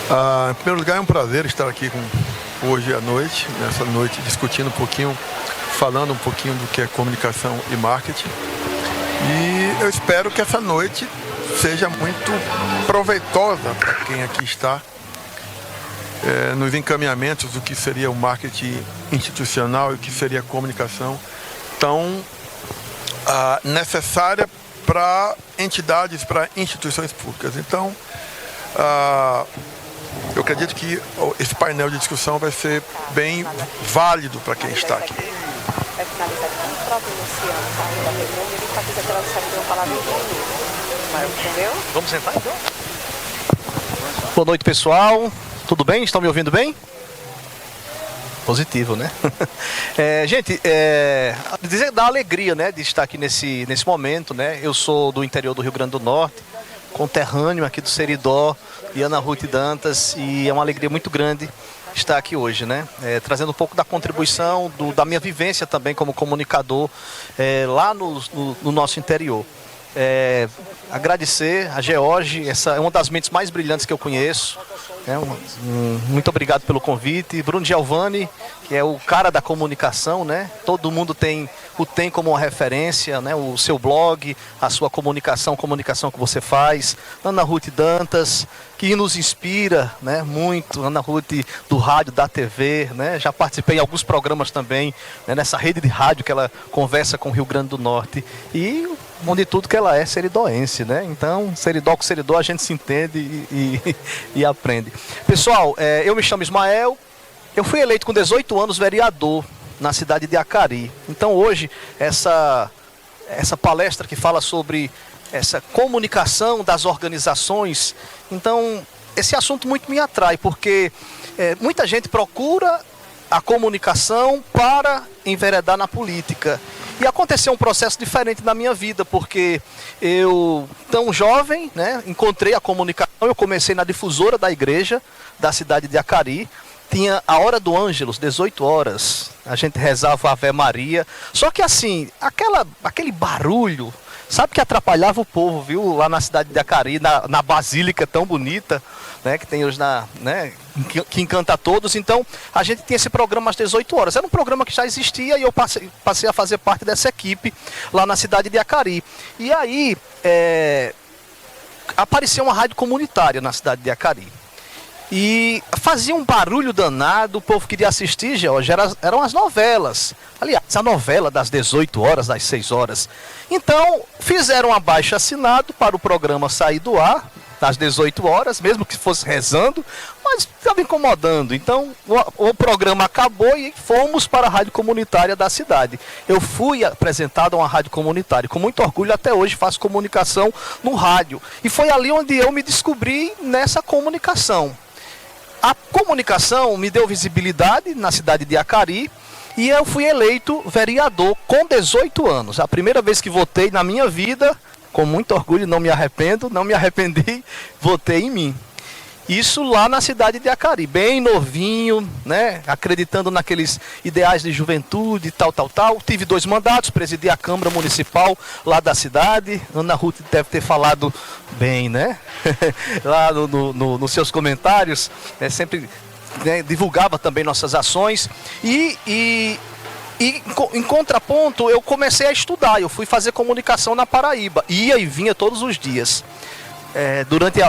Em primeiro lugar, é um prazer estar aqui hoje à noite, nessa noite, discutindo um pouquinho, falando um pouquinho do que é comunicação e marketing. E eu espero que essa noite seja muito proveitosa para quem aqui está, nos encaminhamentos do que seria o marketing institucional e o que seria a comunicação tão necessária para entidades, para instituições públicas. Então, eu acredito que esse painel de discussão vai ser bem válido para quem está aqui. Vai finalizar com o próprio Luciano, saindo da reunião, ele está aqui aquela saída de uma palavra entendeu? Vamos sentar então? Boa noite, pessoal. Tudo bem? Estão me ouvindo bem? Positivo, né? Gente, dizer da alegria, né, de estar aqui nesse momento, né? Eu sou do interior do Rio Grande do Norte, conterrâneo aqui do Seridó, e Ana Ruth Dantas, e é uma alegria muito grande estar aqui hoje, né? Trazendo um pouco da contribuição, da minha vivência também como comunicador lá no nosso interior. Agradecer a George, essa é uma das mentes mais brilhantes que eu conheço. Muito obrigado pelo convite. Bruno Giovanni, que é o cara da comunicação, né? Todo mundo o tem como uma referência, né? O seu blog, a sua comunicação que você faz. Ana Ruth Dantas, que nos inspira, né? Muito. Ana Ruth do rádio, da TV, né? Já participei em alguns programas também, né? Nessa rede de rádio que ela conversa com o Rio Grande do Norte. E bom de tudo que ela é seridoense, né? Então, seridó com seridó a gente se entende e aprende. Pessoal, eu me chamo Ismael, eu fui eleito com 18 anos vereador na cidade de Acari. Então hoje, essa palestra que fala sobre essa comunicação das organizações, então esse assunto muito me atrai, porque muita gente procura a comunicação para enveredar na política. E aconteceu um processo diferente na minha vida, porque eu, tão jovem, né, encontrei a comunicação. Eu comecei na difusora da igreja da cidade de Acari. Tinha a hora do Ângelus, 18 horas. A gente rezava a Ave Maria. Só que assim, aquele barulho, sabe, que atrapalhava o povo, viu? Lá na cidade de Acari, na basílica tão bonita, né, que tem hoje, né, que encanta a todos. Então, a gente tinha esse programa às 18 horas. Era um programa que já existia e eu passei a fazer parte dessa equipe lá na cidade de Acari. E aí, apareceu uma rádio comunitária na cidade de Acari. E fazia um barulho danado, o povo queria assistir, George, eram as novelas. Aliás, a novela das 18 horas, das 6 horas. Então, fizeram um abaixo-assinado para o programa sair do ar, às 18 horas, mesmo que fosse rezando, mas estava incomodando. Então, o programa acabou e fomos para a rádio comunitária da cidade. Eu fui apresentado a uma rádio comunitária. Com muito orgulho, até hoje faço comunicação no rádio. E foi ali onde eu me descobri nessa comunicação. A comunicação me deu visibilidade na cidade de Acari e eu fui eleito vereador com 18 anos. A primeira vez que votei na minha vida, com muito orgulho, não me arrependi, votei em mim. Isso lá na cidade de Acari, bem novinho, né? Acreditando naqueles ideais de juventude, tal. Tive 2 mandatos, presidi a Câmara Municipal lá da cidade. Ana Ruth deve ter falado bem, né? Lá nos seus comentários, sempre, né, divulgava também nossas ações. E em contraponto, eu comecei a estudar. Eu fui fazer comunicação na Paraíba. Ia e vinha todos os dias.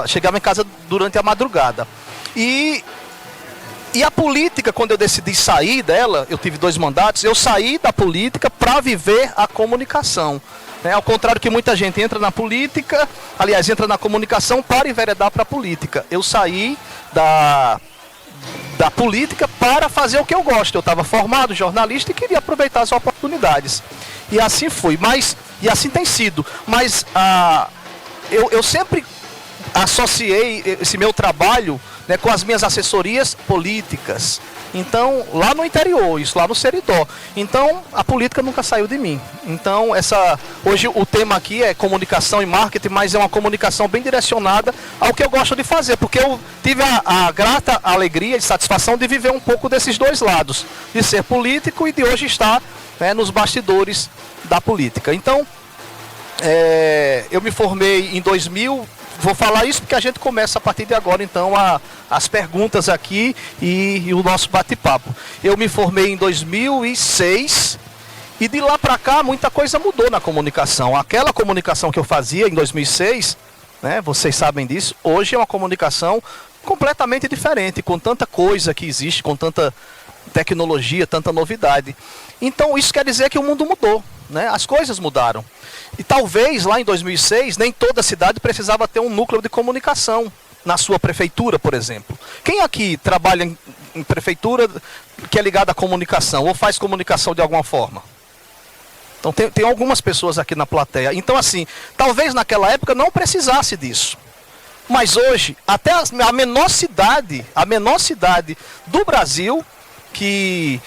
Chegava em casa durante a madrugada. E a política, quando eu decidi sair dela, eu tive 2 mandatos, eu saí da política para viver a comunicação. Ao contrário que muita gente entra na política, aliás, entra na comunicação para enveredar para a política. Eu saí da política para fazer o que eu gosto. Eu estava formado, jornalista, e queria aproveitar as oportunidades. E assim fui, e assim tem sido. Mas eu sempre associei esse meu trabalho, né, com as minhas assessorias políticas. Então, lá no interior, isso lá no Seridó. Então, a política nunca saiu de mim. Então, hoje o tema aqui é comunicação e marketing, mas é uma comunicação bem direcionada ao que eu gosto de fazer, porque eu tive a grata alegria e satisfação de viver um pouco desses 2 lados, de ser político e de hoje estar, né, nos bastidores da política. Então, eu me formei em 2000, vou falar isso porque a gente começa a partir de agora, então, as perguntas aqui e o nosso bate-papo. Eu me formei em 2006 e de lá para cá muita coisa mudou na comunicação. Aquela comunicação que eu fazia em 2006, né, vocês sabem disso, hoje é uma comunicação completamente diferente, com tanta coisa que existe, com tanta tecnologia, tanta novidade. Então isso quer dizer que o mundo mudou, né? As coisas mudaram. E talvez lá em 2006 nem toda cidade precisava ter um núcleo de comunicação na sua prefeitura, por exemplo. Quem aqui trabalha em prefeitura que é ligado à comunicação ou faz comunicação de alguma forma? Então tem algumas pessoas aqui na plateia. Então assim, talvez naquela época não precisasse disso. Mas hoje, até a menor cidade do Brasil, que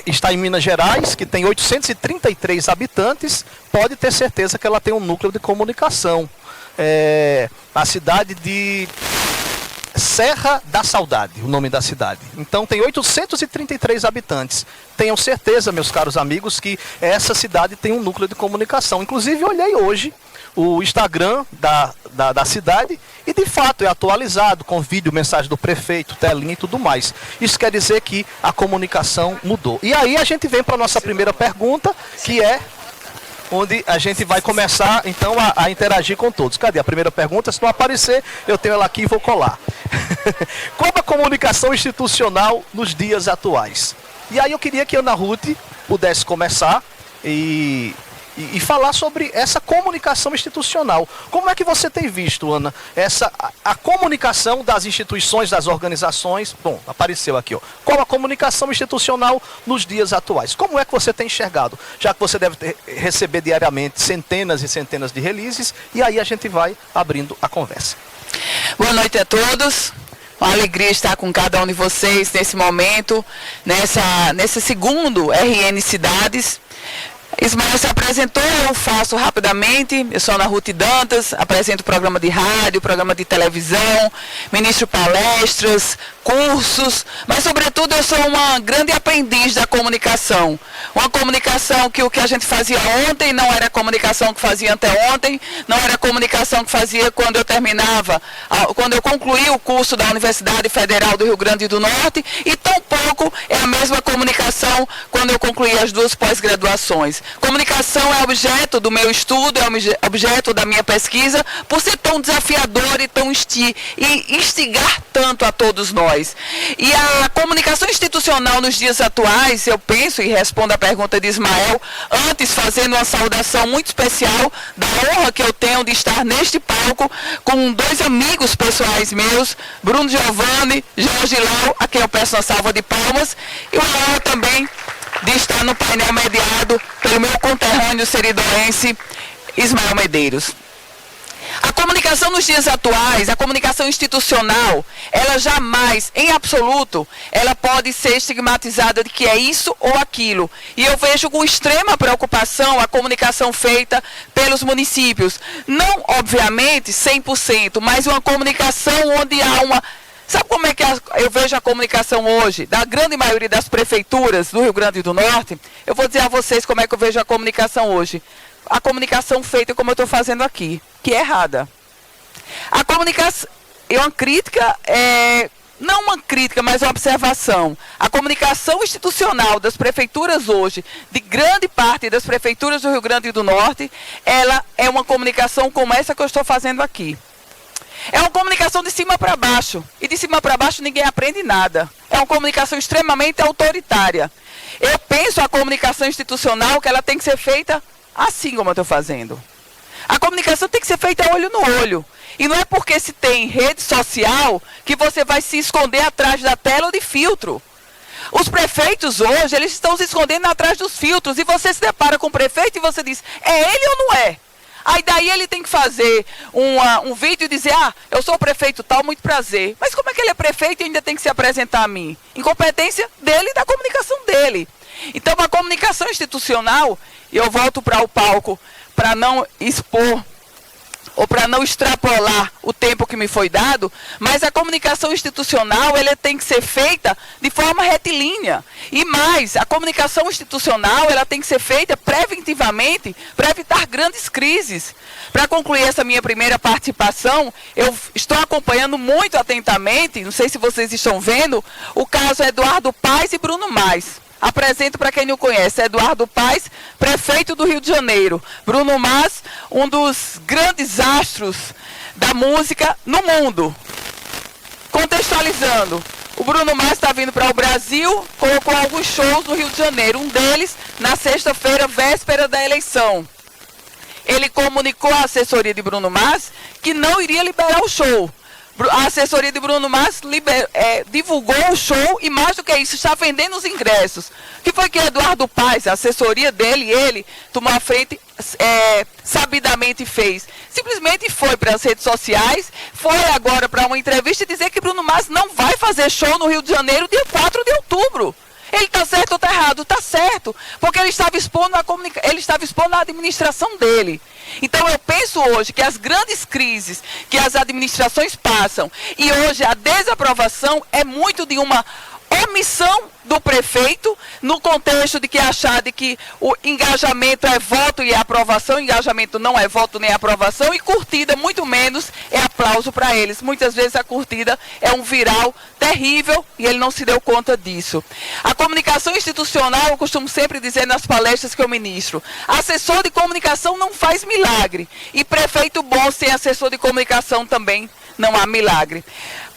está em Minas Gerais, que tem 833 habitantes, pode ter certeza que ela tem um núcleo de comunicação. A cidade de Serra da Saudade, o nome da cidade. Então tem 833 habitantes. Tenham certeza, meus caros amigos, que essa cidade tem um núcleo de comunicação. Inclusive, eu olhei hoje o Instagram da cidade e de fato é atualizado com vídeo, mensagem do prefeito, telinha e tudo mais. Isso quer dizer que a comunicação mudou. E aí a gente vem para a nossa primeira pergunta, que é onde a gente vai começar então a interagir com todos. Cadê a primeira pergunta? Se não aparecer, eu tenho ela aqui e vou colar. Como a comunicação institucional nos dias atuais? E aí eu queria que a Ana Ruth pudesse começar e falar sobre essa comunicação institucional. Como é que você tem visto, Ana, a comunicação das instituições, das organizações? Bom, apareceu aqui, ó. Qual a comunicação institucional nos dias atuais? Como é que você tem enxergado? Já que você deve receber diariamente centenas e centenas de releases, e aí a gente vai abrindo a conversa. Boa noite a todos. Uma alegria estar com cada um de vocês nesse momento, nesse segundo RN Cidades. Ismael se apresentou, eu faço rapidamente. Eu sou Ana Ruth Dantas, apresento programa de rádio, programa de televisão, ministro palestras, cursos, mas sobretudo eu sou uma grande aprendiz da comunicação. Uma comunicação que o que a gente fazia ontem não era a comunicação que fazia anteontem, não era a comunicação que fazia quando eu terminava, quando eu concluí o curso da Universidade Federal do Rio Grande do Norte, e tampouco é a mesma comunicação quando eu concluí as duas pós-graduações. Comunicação é objeto do meu estudo, é objeto da minha pesquisa, por ser tão desafiador e tão instigar tanto a todos nós. E a comunicação institucional nos dias atuais, eu penso, e respondo à pergunta de Ismael, antes fazendo uma saudação muito especial da honra que eu tenho de estar neste palco com dois amigos pessoais meus, Bruno Giovanni, Jorge Lau, a quem eu peço uma salva de palmas, e uma honra também de estar no painel mediado pelo meu conterrâneo seridoense, Ismael Medeiros. A comunicação nos dias atuais, a comunicação institucional, ela jamais, em absoluto, ela pode ser estigmatizada de que é isso ou aquilo. E eu vejo com extrema preocupação a comunicação feita pelos municípios. Não, obviamente, 100%, mas uma comunicação onde há uma... Sabe como é que eu vejo a comunicação hoje, da grande maioria das prefeituras do Rio Grande do Norte? Eu vou dizer a vocês como é que eu vejo a comunicação hoje. A comunicação feita como eu estou fazendo aqui, que é errada. A comunicação, é uma crítica, não uma crítica, mas uma observação. A comunicação institucional das prefeituras hoje, de grande parte das prefeituras do Rio Grande do Norte, ela é uma comunicação como essa que eu estou fazendo aqui. É uma comunicação de cima para baixo. E de cima para baixo ninguém aprende nada. É uma comunicação extremamente autoritária. Eu penso a comunicação institucional que ela tem que ser feita assim como eu estou fazendo. A comunicação tem que ser feita olho no olho. E não é porque se tem rede social que você vai se esconder atrás da tela ou de filtro. Os prefeitos hoje, eles estão se escondendo atrás dos filtros. E você se depara com o prefeito e você diz, é ele ou não é? Aí daí ele tem que fazer um vídeo e dizer, eu sou o prefeito tal, muito prazer. Mas como é que ele é prefeito e ainda tem que se apresentar a mim? Incompetência dele e da comunicação dele. Então a comunicação institucional, e eu volto para o palco para não expor ou para não extrapolar o tempo que me foi dado, mas a comunicação institucional ela tem que ser feita de forma retilínea. E mais, a comunicação institucional ela tem que ser feita preventivamente para evitar grandes crises. Para concluir essa minha primeira participação, eu estou acompanhando muito atentamente, não sei se vocês estão vendo, o caso Eduardo Paes e Bruno Mas. Apresento para quem não conhece, Eduardo Paes, prefeito do Rio de Janeiro. Bruno Mas, um dos grandes astros da música no mundo. Contextualizando, o Bruno Mas está vindo para o Brasil, colocou alguns shows no Rio de Janeiro. Um deles, na sexta-feira, véspera da eleição. Ele comunicou à assessoria de Bruno Mas que não iria liberar o show. A assessoria de Bruno Mas divulgou o show e, mais do que isso, está vendendo os ingressos. O que foi que Eduardo Paes, a assessoria dele e ele, tomou a frente, sabidamente fez? Simplesmente foi para as redes sociais, foi agora para uma entrevista e dizer que Bruno Mas não vai fazer show no Rio de Janeiro dia 4 de outubro. Ele está certo ou está errado? Está certo, porque ele estava expondo a administração dele. Então eu penso hoje que as grandes crises que as administrações passam e hoje a desaprovação é muito de uma omissão do prefeito, no contexto de que achar de que o engajamento é voto e é aprovação, engajamento não é voto nem aprovação, e curtida muito menos é aplauso para eles. Muitas vezes a curtida é um viral terrível e ele não se deu conta disso. A comunicação institucional, eu costumo sempre dizer nas palestras que eu ministro, assessor de comunicação não faz milagre, e prefeito bom sem assessor de comunicação também não há milagre.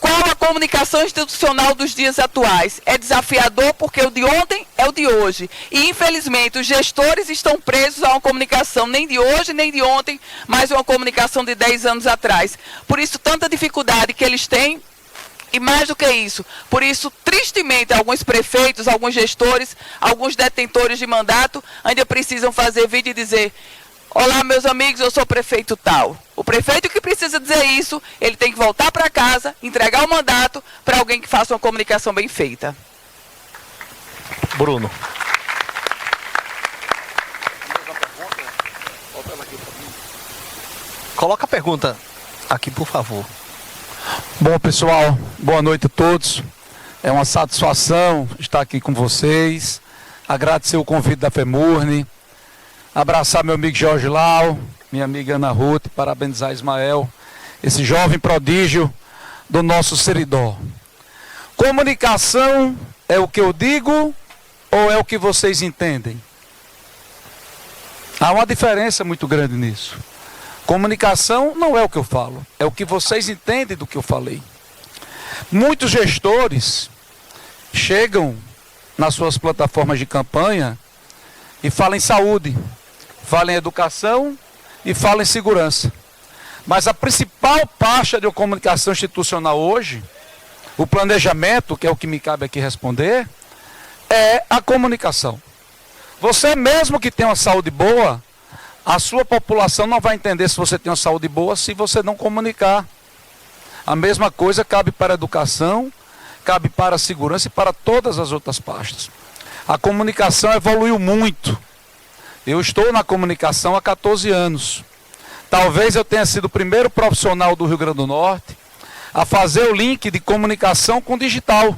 Qual a comunicação institucional dos dias atuais? É desafiador porque o de ontem é o de hoje. E, infelizmente, os gestores estão presos a uma comunicação nem de hoje, nem de ontem, mas uma comunicação de 10 anos atrás. Por isso, tanta dificuldade que eles têm. E mais do que isso, por isso, tristemente, alguns prefeitos, alguns gestores, alguns detentores de mandato ainda precisam fazer vídeo e dizer: olá, meus amigos, eu sou prefeito tal. O prefeito que precisa dizer isso, ele tem que voltar para casa, entregar o mandato para alguém que faça uma comunicação bem feita. Bruno. Coloca a pergunta aqui, por favor. Bom, pessoal, boa noite a todos. É uma satisfação estar aqui com vocês. Agradecer o convite da FEMURNE. Abraçar meu amigo Jorge Lau, minha amiga Ana Ruth, parabenizar Ismael, esse jovem prodígio do nosso Seridó. Comunicação é o que eu digo ou é o que vocês entendem? Há uma diferença muito grande nisso. Comunicação não é o que eu falo, é o que vocês entendem do que eu falei. Muitos gestores chegam nas suas plataformas de campanha e falam em saúde, falam em educação e falam em segurança. Mas a principal pasta de comunicação institucional hoje, o planejamento, que é o que me cabe aqui responder, é a comunicação. Você mesmo que tem uma saúde boa, a sua população não vai entender se você tem uma saúde boa se você não comunicar. A mesma coisa cabe para a educação, cabe para a segurança e para todas as outras pastas. A comunicação evoluiu muito. Eu estou na comunicação há 14 anos. Talvez eu tenha sido o primeiro profissional do Rio Grande do Norte a fazer o link de comunicação com digital.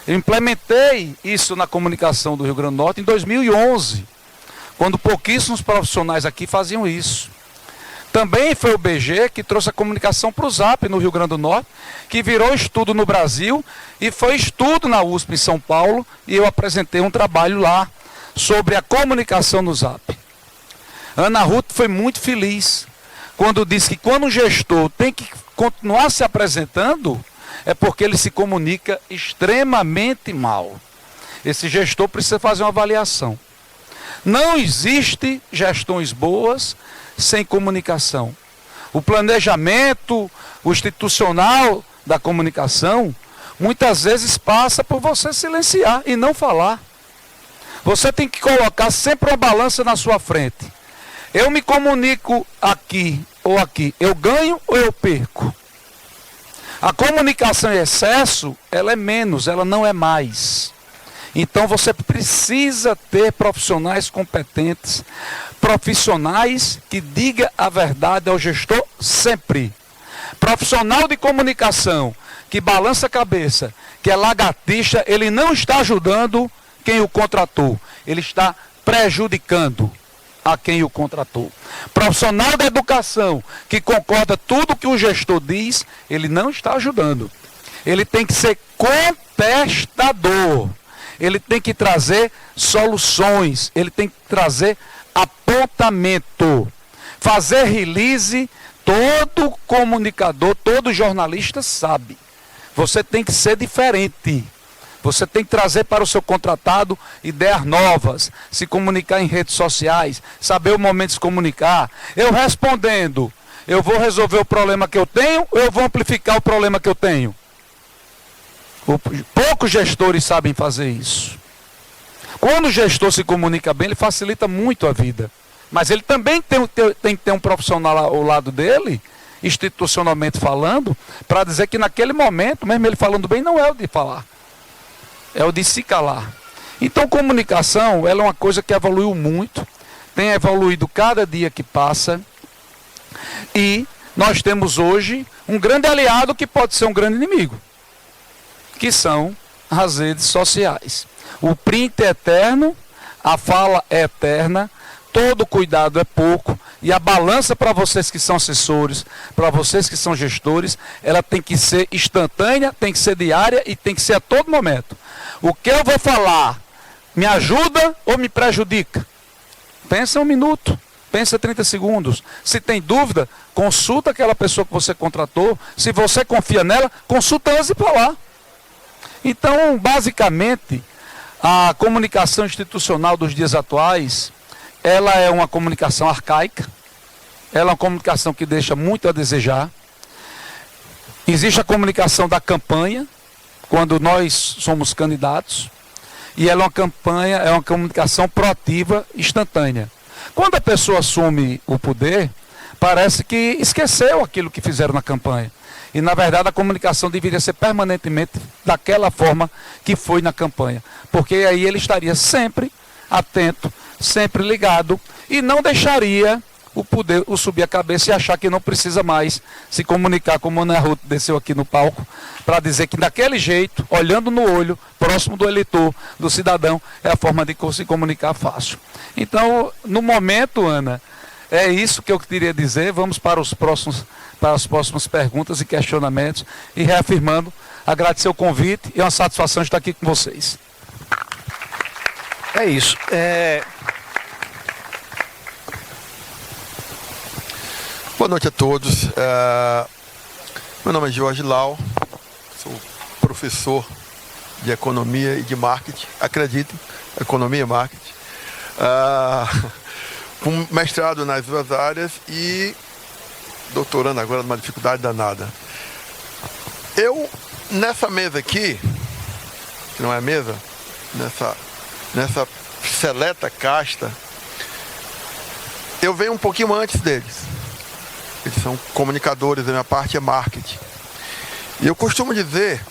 Eu implementei isso na comunicação do Rio Grande do Norte em 2011, quando pouquíssimos profissionais aqui faziam isso. Também foi o BG que trouxe a comunicação para o Zap no Rio Grande do Norte, que virou estudo no Brasil e foi estudo na USP em São Paulo, e eu apresentei um trabalho lá sobre a comunicação no Zap. Ana Ruth foi muito feliz quando disse que quando um gestor tem que continuar se apresentando, é porque ele se comunica extremamente mal. Esse gestor precisa fazer uma avaliação. Não existe gestões boas sem comunicação. O planejamento, o institucional da comunicação, muitas vezes passa por você silenciar e não falar. Você tem que colocar sempre uma balança na sua frente. Eu me comunico aqui ou aqui, eu ganho ou eu perco? A comunicação em excesso, ela é menos, ela não é mais. Então você precisa ter profissionais competentes, profissionais que digam a verdade ao gestor sempre. Profissional de comunicação que balança a cabeça, que é lagartixa, ele não está ajudando quem o contratou, ele está prejudicando a quem o contratou. Profissional da educação que concorda tudo que o gestor diz, ele não está ajudando. Ele tem que ser contestador. Ele tem que trazer soluções, ele tem que trazer apontamento. Fazer release, todo comunicador, todo jornalista sabe. Você tem que ser diferente. Você tem que trazer para o seu contratado ideias novas, se comunicar em redes sociais, saber o momento de se comunicar. Eu respondendo, eu vou resolver o problema que eu tenho ou eu vou amplificar o problema que eu tenho? Poucos gestores sabem fazer isso. Quando o gestor se comunica bem, ele facilita muito a vida. Mas ele também tem que ter um profissional ao lado dele, institucionalmente falando, para dizer que naquele momento, mesmo ele falando bem, não é o de falar. É o de se calar. Então, comunicação, ela é uma coisa que evoluiu muito, tem evoluído cada dia que passa, e nós temos hoje um grande aliado que pode ser um grande inimigo, que são as redes sociais. O print é eterno, a fala é eterna, todo cuidado é pouco, e a balança para vocês que são assessores, para vocês que são gestores, ela tem que ser instantânea, tem que ser diária e tem que ser a todo momento. O que eu vou falar me ajuda ou me prejudica? Pensa um minuto, pensa 30 segundos. Se tem dúvida, consulta aquela pessoa que você contratou. Se você confia nela, consulta antes de falar. Então, basicamente, a comunicação institucional dos dias atuais, ela é uma comunicação arcaica, ela é uma comunicação que deixa muito a desejar. Existe a comunicação da campanha, quando nós somos candidatos, e ela é uma campanha, é uma comunicação proativa, instantânea. Quando a pessoa assume o poder, parece que esqueceu aquilo que fizeram na campanha. E, na verdade, a comunicação deveria ser permanentemente daquela forma que foi na campanha. Porque aí ele estaria sempre atento, sempre ligado, e não deixaria o poder subir a cabeça e achar que não precisa mais se comunicar, como a Ana Ruth desceu aqui no palco, para dizer que daquele jeito, olhando no olho, próximo do eleitor, do cidadão, é a forma de se comunicar fácil. Então, no momento, Ana, é isso que eu queria dizer. Vamos para as próximas perguntas e questionamentos, e reafirmando, agradecer o convite e é uma satisfação estar aqui com vocês. É isso. Boa noite a todos. Meu nome é Jorge Lau, sou professor de Economia e de Marketing. Acreditem, Economia e Marketing. Com mestrado nas duas áreas e doutorando agora numa dificuldade danada. Eu, nessa mesa aqui, que não é mesa, nessa seleta casta, eu venho um pouquinho antes deles. Eles são comunicadores, a minha parte é marketing. E eu costumo dizer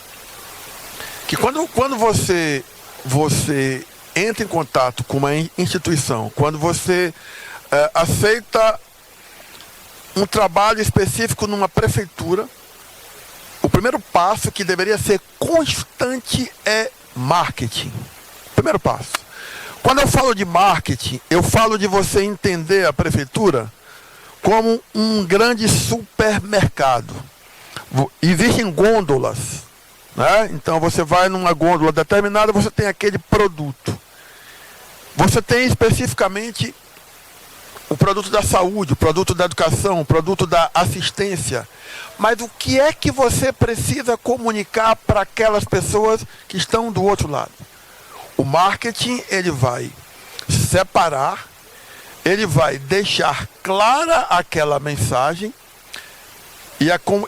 que quando você entra em contato com uma instituição, quando você aceita um trabalho específico numa prefeitura, o primeiro passo que deveria ser constante é marketing. Primeiro passo. Quando eu falo de marketing, eu falo de você entender a prefeitura como um grande supermercado. Existem gôndolas, né? Então você vai numa gôndola determinada, você tem aquele produto. Você tem especificamente o produto da saúde, o produto da educação, o produto da assistência. Mas o que é que você precisa comunicar para aquelas pessoas que estão do outro lado? O marketing, ele vai separar, ele vai deixar clara aquela mensagem e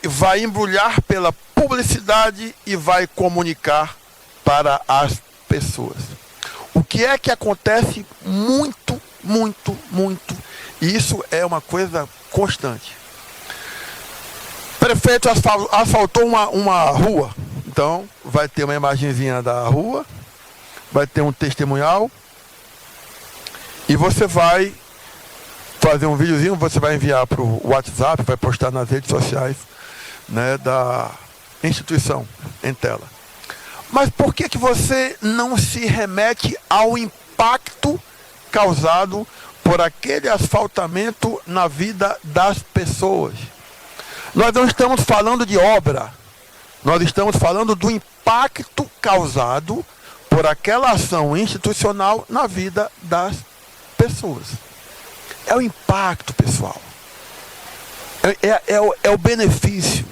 vai embrulhar pela publicidade e vai comunicar para as pessoas. O que é que acontece muito, e isso é uma coisa constante. Prefeito asfaltou uma rua, então vai ter uma imagenzinha da rua, vai ter um testemunhal e você vai fazer um videozinho, você vai enviar para o WhatsApp, vai postar nas redes sociais, né, da instituição em tela. Mas por que você não se remete ao impacto causado por aquele asfaltamento na vida das pessoas? Nós não estamos falando de obra, nós estamos falando do impacto causado por aquela ação institucional na vida das pessoas. É o impacto, pessoal. É o benefício.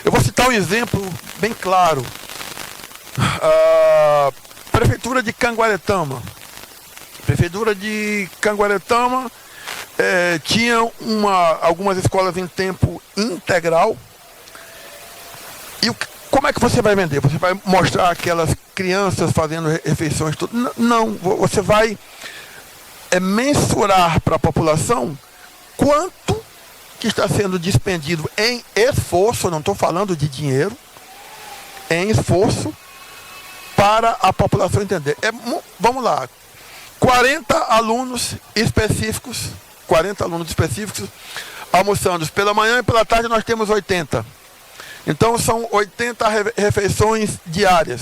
Eu vou citar um exemplo bem claro. A Prefeitura de Canguaretama. Tinha algumas escolas em tempo integral. E como é que você vai vender? Você vai mostrar aquelas crianças fazendo refeições? Tudo? Não, você vai mensurar para a população quanto que está sendo despendido em esforço, não estou falando de dinheiro, em esforço, para a população entender. Vamos lá, 40 alunos específicos almoçando pela manhã e pela tarde nós temos 80. Então são 80 refeições diárias,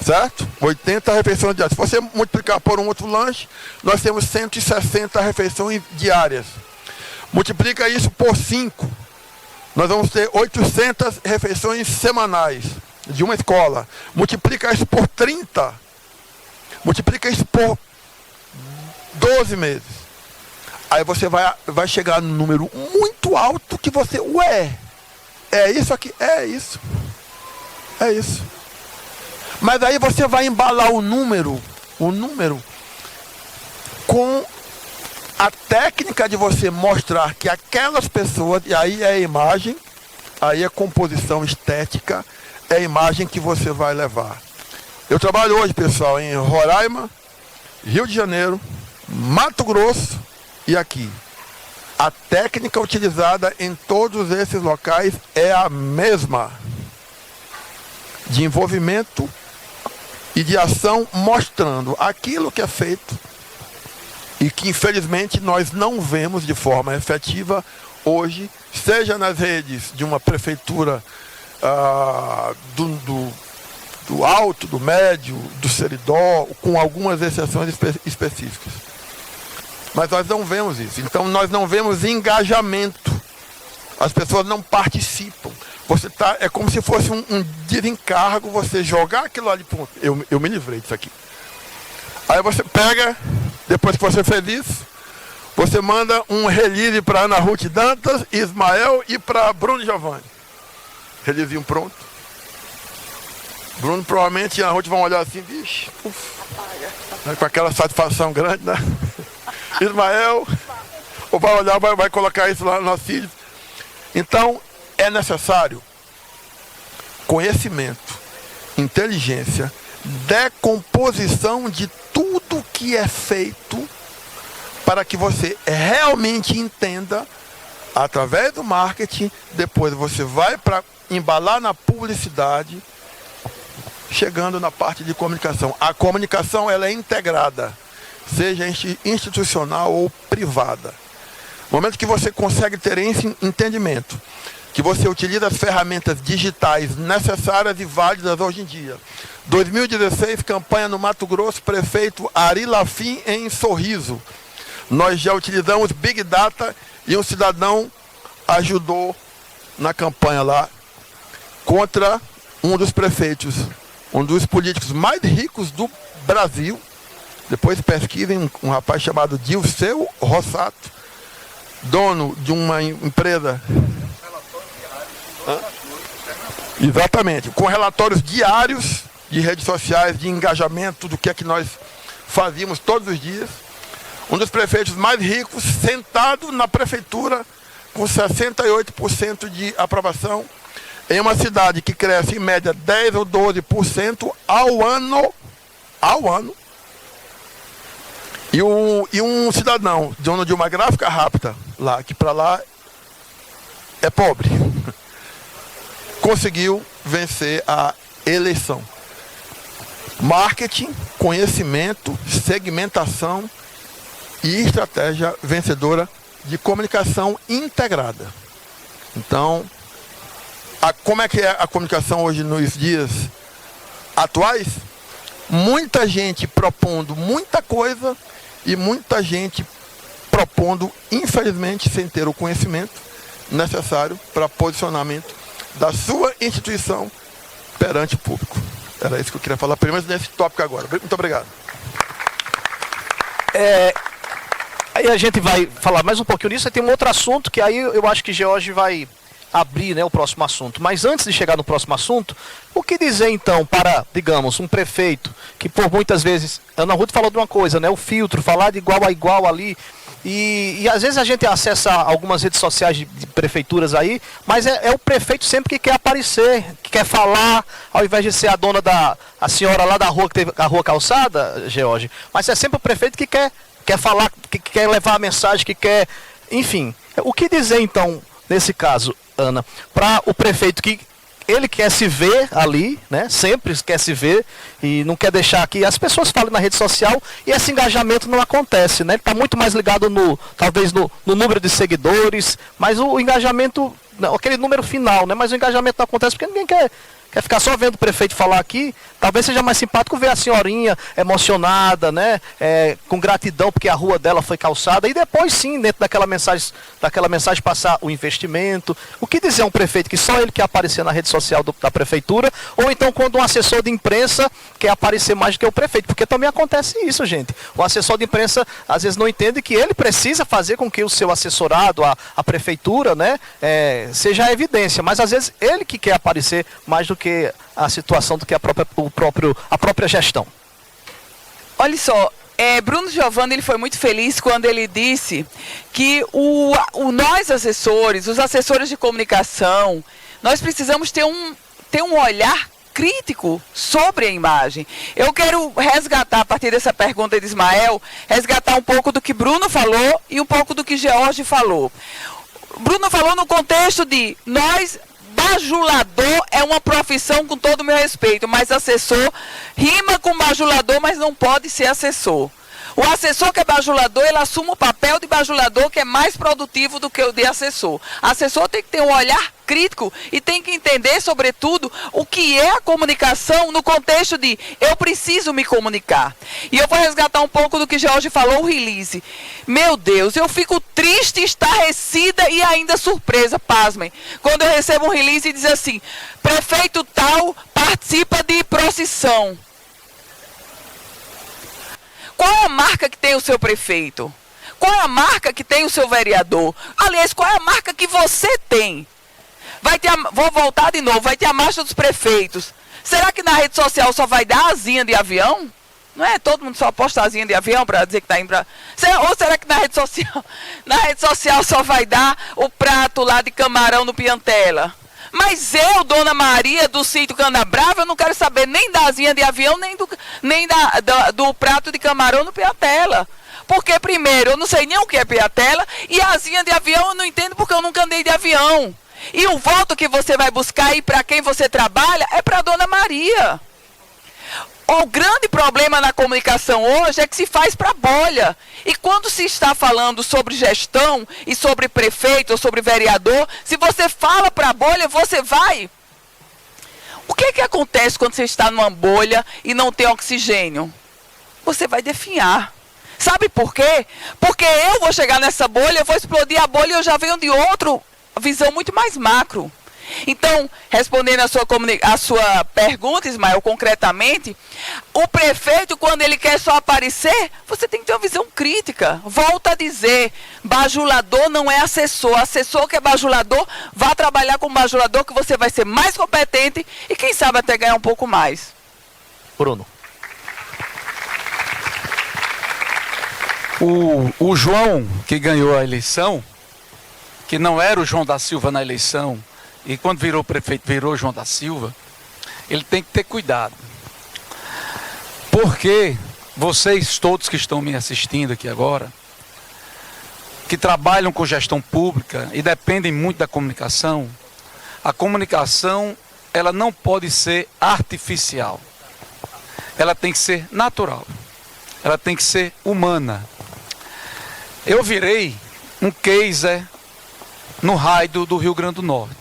certo? 80 refeições diárias. Se você multiplicar por um outro lanche, nós temos 160 refeições diárias. Multiplica isso por 5. Nós vamos ter 800 refeições semanais de uma escola. Multiplica isso por 30. Multiplica isso por 12 meses. Aí você vai chegar num número muito alto que você... é isso aqui? É isso. É isso. Mas aí você vai embalar o número com a técnica de você mostrar que aquelas pessoas, e aí é a imagem, aí é composição estética, é a imagem que você vai levar. Eu trabalho hoje, pessoal, em Roraima, Rio de Janeiro, Mato Grosso e aqui. A técnica utilizada em todos esses locais é a mesma, de envolvimento e de ação, mostrando aquilo que é feito e que infelizmente nós não vemos de forma efetiva hoje, seja nas redes de uma prefeitura do alto, do médio, do seridó, com algumas exceções específicas. Mas nós não vemos isso. Então nós não vemos engajamento. As pessoas não participam. É como se fosse um desencargo, você jogar aquilo ali. Eu me livrei disso aqui. Aí você pega, depois que você fez isso, você manda um release para Ana Ruth Dantas, Ismael e para Bruno Giovanni. Releasinho pronto. Bruno provavelmente e Ana Ruth vão olhar assim, bicho, com aquela satisfação grande, né? Ismael, ou vai olhar, vai colocar isso lá no nosso filho. Então, é necessário conhecimento, inteligência, decomposição de tudo que é feito para que você realmente entenda, através do marketing, depois você vai para embalar na publicidade, chegando na parte de comunicação. A comunicação ela é integrada, seja institucional ou privada. No momento que você consegue ter esse entendimento, que você utiliza as ferramentas digitais necessárias e válidas hoje em dia. 2016, campanha no Mato Grosso, prefeito Ari Lafim em Sorriso. Nós já utilizamos Big Data e um cidadão ajudou na campanha lá contra um dos prefeitos, um dos políticos mais ricos do Brasil. Depois pesquisem um rapaz chamado Dilceu Rossato, dono de uma empresa. Exatamente, com relatórios diários de redes sociais, de engajamento, do que é que nós fazíamos todos os dias. Um dos prefeitos mais ricos, sentado na prefeitura, com 68% de aprovação, em uma cidade que cresce em média 10 ou 12% ao ano. E um cidadão, dono de uma gráfica rápida, lá, que para lá é pobre, conseguiu vencer a eleição. marketing, conhecimento, segmentação e estratégia vencedora de comunicação integrada. Então, como é que é a comunicação hoje nos dias atuais? Muita gente propondo muita coisa e muita gente propondo, infelizmente, sem ter o conhecimento necessário para posicionamento da sua instituição perante o público. Era isso que eu queria falar, pelo menos nesse tópico agora. Muito obrigado. Aí a gente vai falar mais um pouquinho nisso, e tem um outro assunto que aí eu acho que George vai abrir, né, o próximo assunto. Mas antes de chegar no próximo assunto, o que dizer então para, digamos, um prefeito que por muitas vezes, Ana Ruth falou de uma coisa, né, o filtro, falar de igual a igual ali, e às vezes a gente acessa algumas redes sociais de prefeituras aí, mas é o prefeito sempre que quer aparecer, que quer falar, ao invés de ser a dona a senhora lá da rua, que teve a rua calçada, George, mas é sempre o prefeito que quer falar, que quer levar a mensagem, que quer, enfim. O que dizer então, nesse caso, Ana, para o prefeito que ele quer se ver ali, né? Sempre quer se ver e não quer deixar que as pessoas falem na rede social e esse engajamento não acontece, né? Está muito mais ligado talvez no número de seguidores, mas o engajamento, aquele número final, né? Mas o engajamento não acontece porque ninguém quer ficar só vendo o prefeito falar aqui. Talvez seja mais simpático ver a senhorinha emocionada, né? Com gratidão porque a rua dela foi calçada. E depois sim, dentro daquela mensagem passar o investimento. O que dizer a um prefeito que só ele quer aparecer na rede social da prefeitura? Ou então quando um assessor de imprensa quer aparecer mais do que o prefeito? Porque também acontece isso, gente. O assessor de imprensa às vezes não entende que ele precisa fazer com que o seu assessorado, a prefeitura, né? Seja a evidência. Mas às vezes ele que quer aparecer mais do que a situação, do que a própria gestão. Olha só, Bruno Giovanni ele foi muito feliz quando ele disse que nós assessores, os assessores de comunicação, nós precisamos ter um olhar crítico sobre a imagem. Eu quero resgatar, a partir dessa pergunta de Ismael, resgatar um pouco do que Bruno falou e um pouco do que George falou. Bruno falou no contexto de bajulador é uma profissão, com todo o meu respeito, mas assessor rima com bajulador, mas não pode ser assessor. O assessor que é bajulador, ele assume o papel de bajulador, que é mais produtivo do que o de assessor. Assessor tem que ter um olhar crítico e tem que entender, sobretudo, o que é a comunicação no contexto de eu preciso me comunicar. E eu vou resgatar um pouco do que George falou, o release. Meu Deus, eu fico triste, estarrecida e ainda surpresa, pasmem, quando eu recebo um release e diz assim, prefeito tal participa de procissão. Qual é a marca que tem o seu prefeito? Qual é a marca que tem o seu vereador? Aliás, qual é a marca que você tem? Vou voltar de novo, vai ter a marcha dos prefeitos. Será que na rede social só vai dar asinha de avião? Não é? Todo mundo só posta asinha de avião para dizer que está indo para... Ou será que na rede social só vai dar o prato lá de camarão no Piantela? Mas eu, Dona Maria, do sítio Canabrava, eu não quero saber nem da asinha de avião, nem do prato de camarão no Piatela. Porque, primeiro, eu não sei nem o que é Piatela, e a asinha de avião eu não entendo porque eu nunca andei de avião. E o voto que você vai buscar e para quem você trabalha é para Dona Maria. O grande problema na comunicação hoje é que se faz para bolha. E quando se está falando sobre gestão e sobre prefeito ou sobre vereador, se você fala para a bolha, você vai. O que acontece quando você está numa bolha e não tem oxigênio? Você vai definhar. Sabe por quê? Porque eu vou chegar nessa bolha, eu vou explodir a bolha e eu já venho de outra visão muito mais macro. Então, respondendo a sua pergunta, Ismael, concretamente, o prefeito, quando ele quer só aparecer, você tem que ter uma visão crítica. Volto a dizer, bajulador não é assessor. Assessor que é bajulador, vá trabalhar com bajulador que você vai ser mais competente e quem sabe até ganhar um pouco mais. Bruno. O João, que ganhou a eleição, que não era o João da Silva na eleição, e quando virou prefeito, virou João da Silva, ele tem que ter cuidado. Porque vocês todos que estão me assistindo aqui agora, que trabalham com gestão pública e dependem muito da comunicação, a comunicação, ela não pode ser artificial. ela tem que ser natural, ela tem que ser humana. Eu virei um case no raio do Rio Grande do Norte.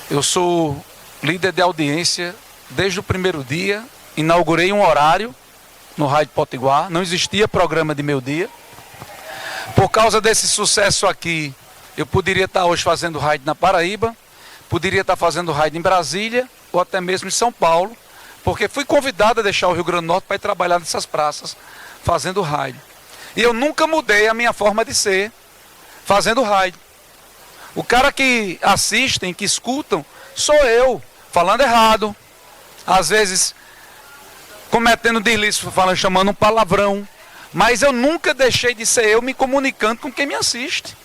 Eu sou líder de audiência desde o primeiro dia, inaugurei um horário no raio de Potiguar, não existia programa de meio-dia. Por causa desse sucesso aqui, eu poderia estar hoje fazendo raid na Paraíba, poderia estar fazendo raid em Brasília ou até mesmo em São Paulo, porque fui convidado a deixar o Rio Grande do Norte para ir trabalhar nessas praças fazendo raid. E eu nunca mudei a minha forma de ser fazendo raid. O cara que assistem, que escutam, sou eu, falando errado, às vezes cometendo deslize, chamando um palavrão, mas eu nunca deixei de ser eu me comunicando com quem me assiste.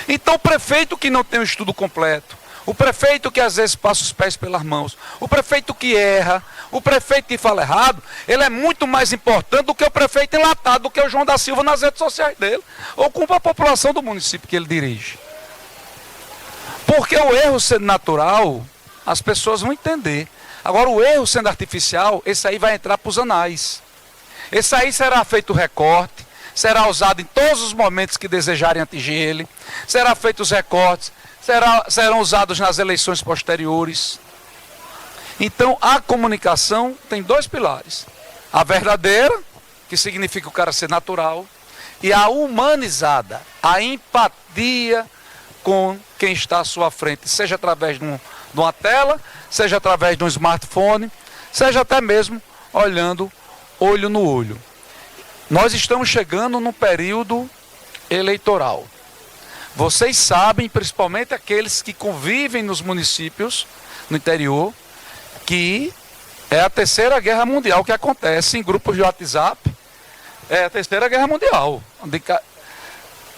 Então o prefeito que não tem o estudo completo, o prefeito que às vezes passa os pés pelas mãos, o prefeito que erra, o prefeito que fala errado, ele é muito mais importante do que o prefeito enlatado, do que o João da Silva nas redes sociais dele, ou com a população do município que ele dirige. Porque o erro sendo natural, as pessoas vão entender. Agora o erro sendo artificial, esse aí vai entrar para os anais. Esse aí será feito recorte, será usado em todos os momentos que desejarem atingir ele, será feito os recortes, serão usados nas eleições posteriores. Então a comunicação tem dois pilares. A verdadeira, que significa o cara ser natural, e a humanizada, a empatia com quem está à sua frente, seja através de uma tela, seja através de um smartphone, seja até mesmo olhando olho no olho. Nós estamos chegando num período eleitoral. Vocês sabem, principalmente aqueles que convivem nos municípios, no interior, que é a terceira guerra mundial que acontece em grupos de WhatsApp. É a terceira guerra mundial.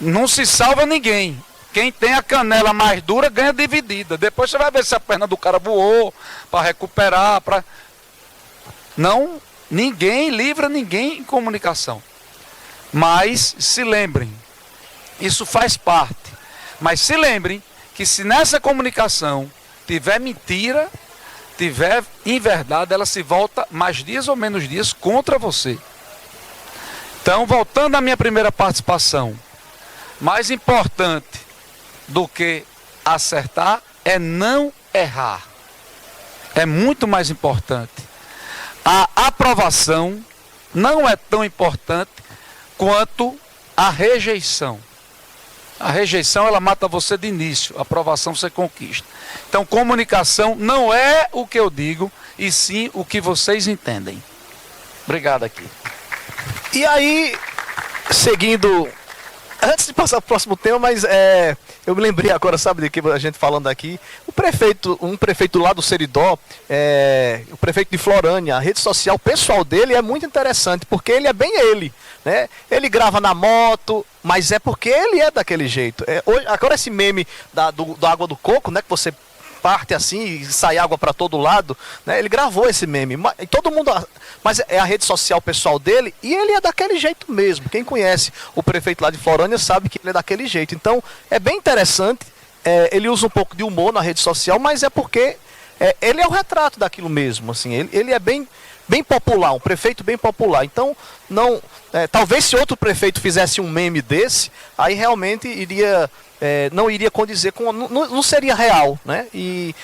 Não se salva ninguém. Quem tem a canela mais dura ganha dividida. Depois você vai ver se a perna do cara voou para recuperar. Não, ninguém livra ninguém em comunicação. Mas se lembrem, isso faz parte. Mas se lembrem que se nessa comunicação tiver mentira, tiver inverdade, ela se volta mais dias ou menos dias contra você. Então, voltando à minha primeira participação, mais importante do que acertar é não errar. É muito mais importante. A aprovação não é tão importante quanto a rejeição. A rejeição, ela mata você de início, a aprovação você conquista. Então, comunicação não é o que eu digo, e sim o que vocês entendem. Obrigado aqui. E aí, seguindo, antes de passar para o próximo tema, mas eu me lembrei agora, sabe, de que a gente falando aqui, um prefeito lá do Seridó, o prefeito de Florânia, a rede social pessoal dele é muito interessante, porque ele é bem ele, né? Ele grava na moto, mas é porque ele é daquele jeito. Agora esse meme da água do coco, né, que você parte assim e sai água para todo lado, né? Ele gravou esse meme, todo mundo, mas é a rede social pessoal dele e ele é daquele jeito mesmo. Quem conhece o prefeito lá de Florânia sabe que ele é daquele jeito. Então é bem interessante. Ele usa um pouco de humor na rede social, mas é porque ele é o retrato daquilo mesmo. Assim, ele é bem popular, um prefeito bem popular. Então talvez se outro prefeito fizesse um meme desse, aí realmente não iria condizer com, não seria real, né? E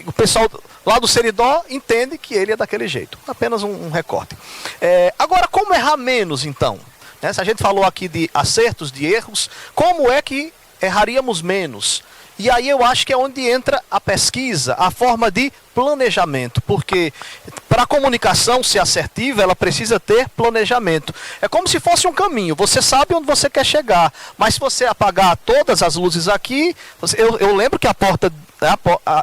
o pessoal lá do Seridó entende que ele é daquele jeito. Apenas um recorte. Agora, como errar menos, então? Né? Se a gente falou aqui de acertos, de erros, como é que erraríamos menos? E aí eu acho que é onde entra a pesquisa, a forma de planejamento, porque para a comunicação ser assertiva, ela precisa ter planejamento. É como se fosse um caminho, você sabe onde você quer chegar, mas se você apagar todas as luzes aqui, eu lembro que a porta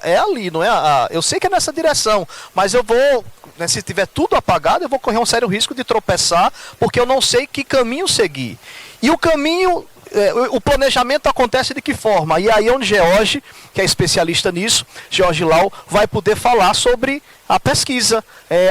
é ali, não é? Eu sei que é nessa direção, mas eu vou, né, se tiver tudo apagado, eu vou correr um sério risco de tropeçar, porque eu não sei que caminho seguir. E o caminho... o planejamento acontece de que forma? E aí onde George, que é especialista nisso, George Lau, vai poder falar sobre a pesquisa.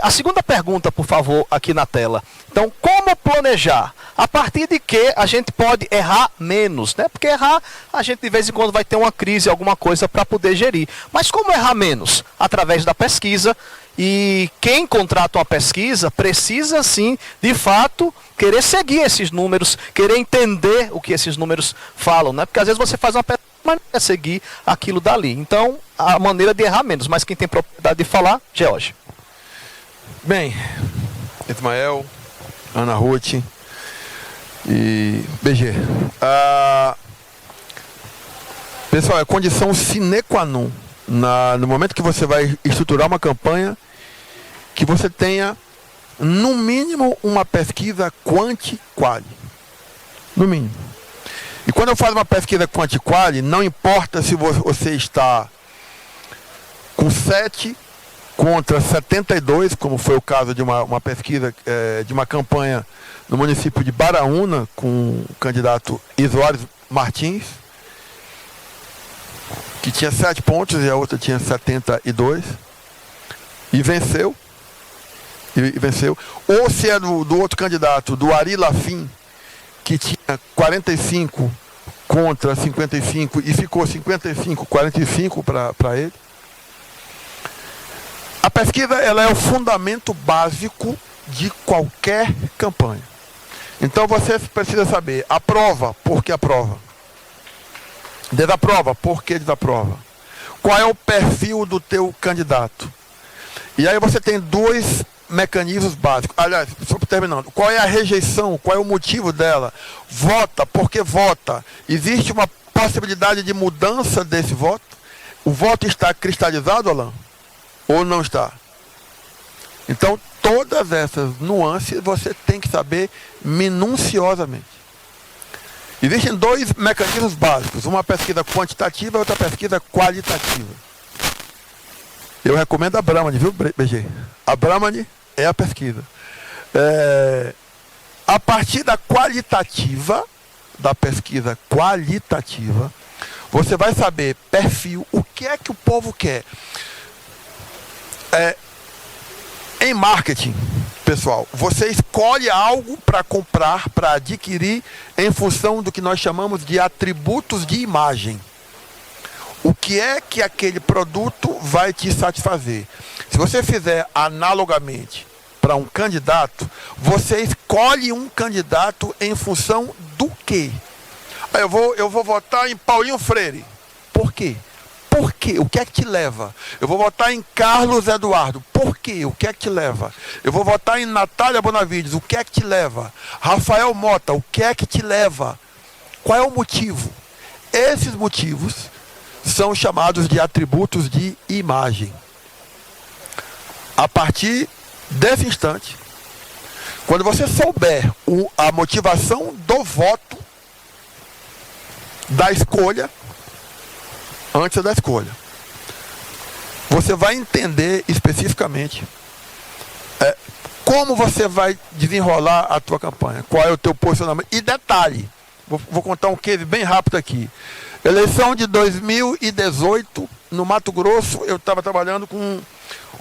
A segunda pergunta, por favor, aqui na tela. Então, como planejar? A partir de que a gente pode errar menos, né? Porque errar, a gente de vez em quando vai ter uma crise, alguma coisa para poder gerir. Mas como errar menos? Através da pesquisa. E quem contrata uma pesquisa precisa, sim, de fato, querer seguir esses números, querer entender o que esses números falam, né? Porque às vezes você faz uma pesquisa, mas não quer seguir aquilo dali. Então, a maneira de errar menos. Mas quem tem propriedade de falar, George. Bem, Ismael, Ana Ruth e BG. Pessoal, é condição sine qua non. No momento que você vai estruturar uma campanha, que você tenha, no mínimo, uma pesquisa quanti-quali. No mínimo. E quando eu faço uma pesquisa quanti-quali, não importa se você está com 7 contra 72, como foi o caso de uma pesquisa, de uma campanha no município de Baraúna, com o candidato Isoares Martins, que tinha 7 pontos e a outra tinha 72, e venceu. Ou se é do outro candidato, do Ari Lafim, que tinha 45 contra 55 e ficou 55-45 para ele. A pesquisa, ela é o fundamento básico de qualquer campanha. Então você precisa saber: aprova, por que aprova? Desaprova, por que desaprova? Qual é o perfil do teu candidato? E aí você tem 2 mecanismos básicos. Aliás, só terminando, qual é a rejeição? Qual é o motivo dela? Vota, porque vota. Existe uma possibilidade de mudança desse voto? O voto está cristalizado, Alain? Ou não está? Então, todas essas nuances você tem que saber minuciosamente. Existem 2 mecanismos básicos, uma pesquisa quantitativa e outra pesquisa qualitativa. Eu recomendo a Brahmani, viu, BG? A Brahmani é a pesquisa. A partir da qualitativa, da pesquisa qualitativa, você vai saber perfil, o que é que o povo quer. Em marketing, pessoal, você escolhe algo para comprar, para adquirir, em função do que nós chamamos de atributos de imagem. O que é que aquele produto vai te satisfazer? Se você fizer analogamente para um candidato, você escolhe um candidato em função do quê? Eu vou votar em Paulinho Freire. Por quê? Por quê? O que é que te leva? Eu vou votar em Carlos Eduardo. Por quê? O que é que te leva? Eu vou votar em Natália Bonavides. O que é que te leva? Rafael Mota. O que é que te leva? Qual é o motivo? Esses motivos são chamados de atributos de imagem. A partir desse instante, quando você souber a motivação do voto, da escolha, antes da escolha, você vai entender especificamente como você vai desenrolar a tua campanha, qual é o teu posicionamento. E detalhe, vou contar um case bem rápido aqui. Eleição de 2018, no Mato Grosso, eu estava trabalhando com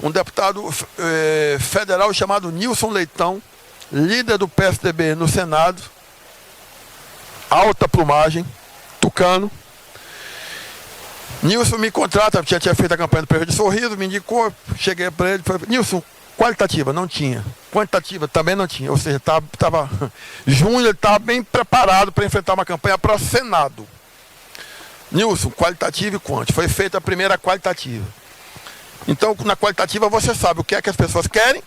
um deputado federal chamado Nilson Leitão, líder do PSDB no Senado, alta plumagem, tucano. Nilson me contrata, tinha feito a campanha do Prefeito de Sorriso, me indicou, cheguei para ele, falei: Nilson, qualitativa, não tinha. Quantitativa, também não tinha. Ou seja, junho ele estava bem preparado para enfrentar uma campanha para o Senado. Nilson, qualitativa e quanti. Foi feita a primeira qualitativa. Então, na qualitativa você sabe o que é que as pessoas querem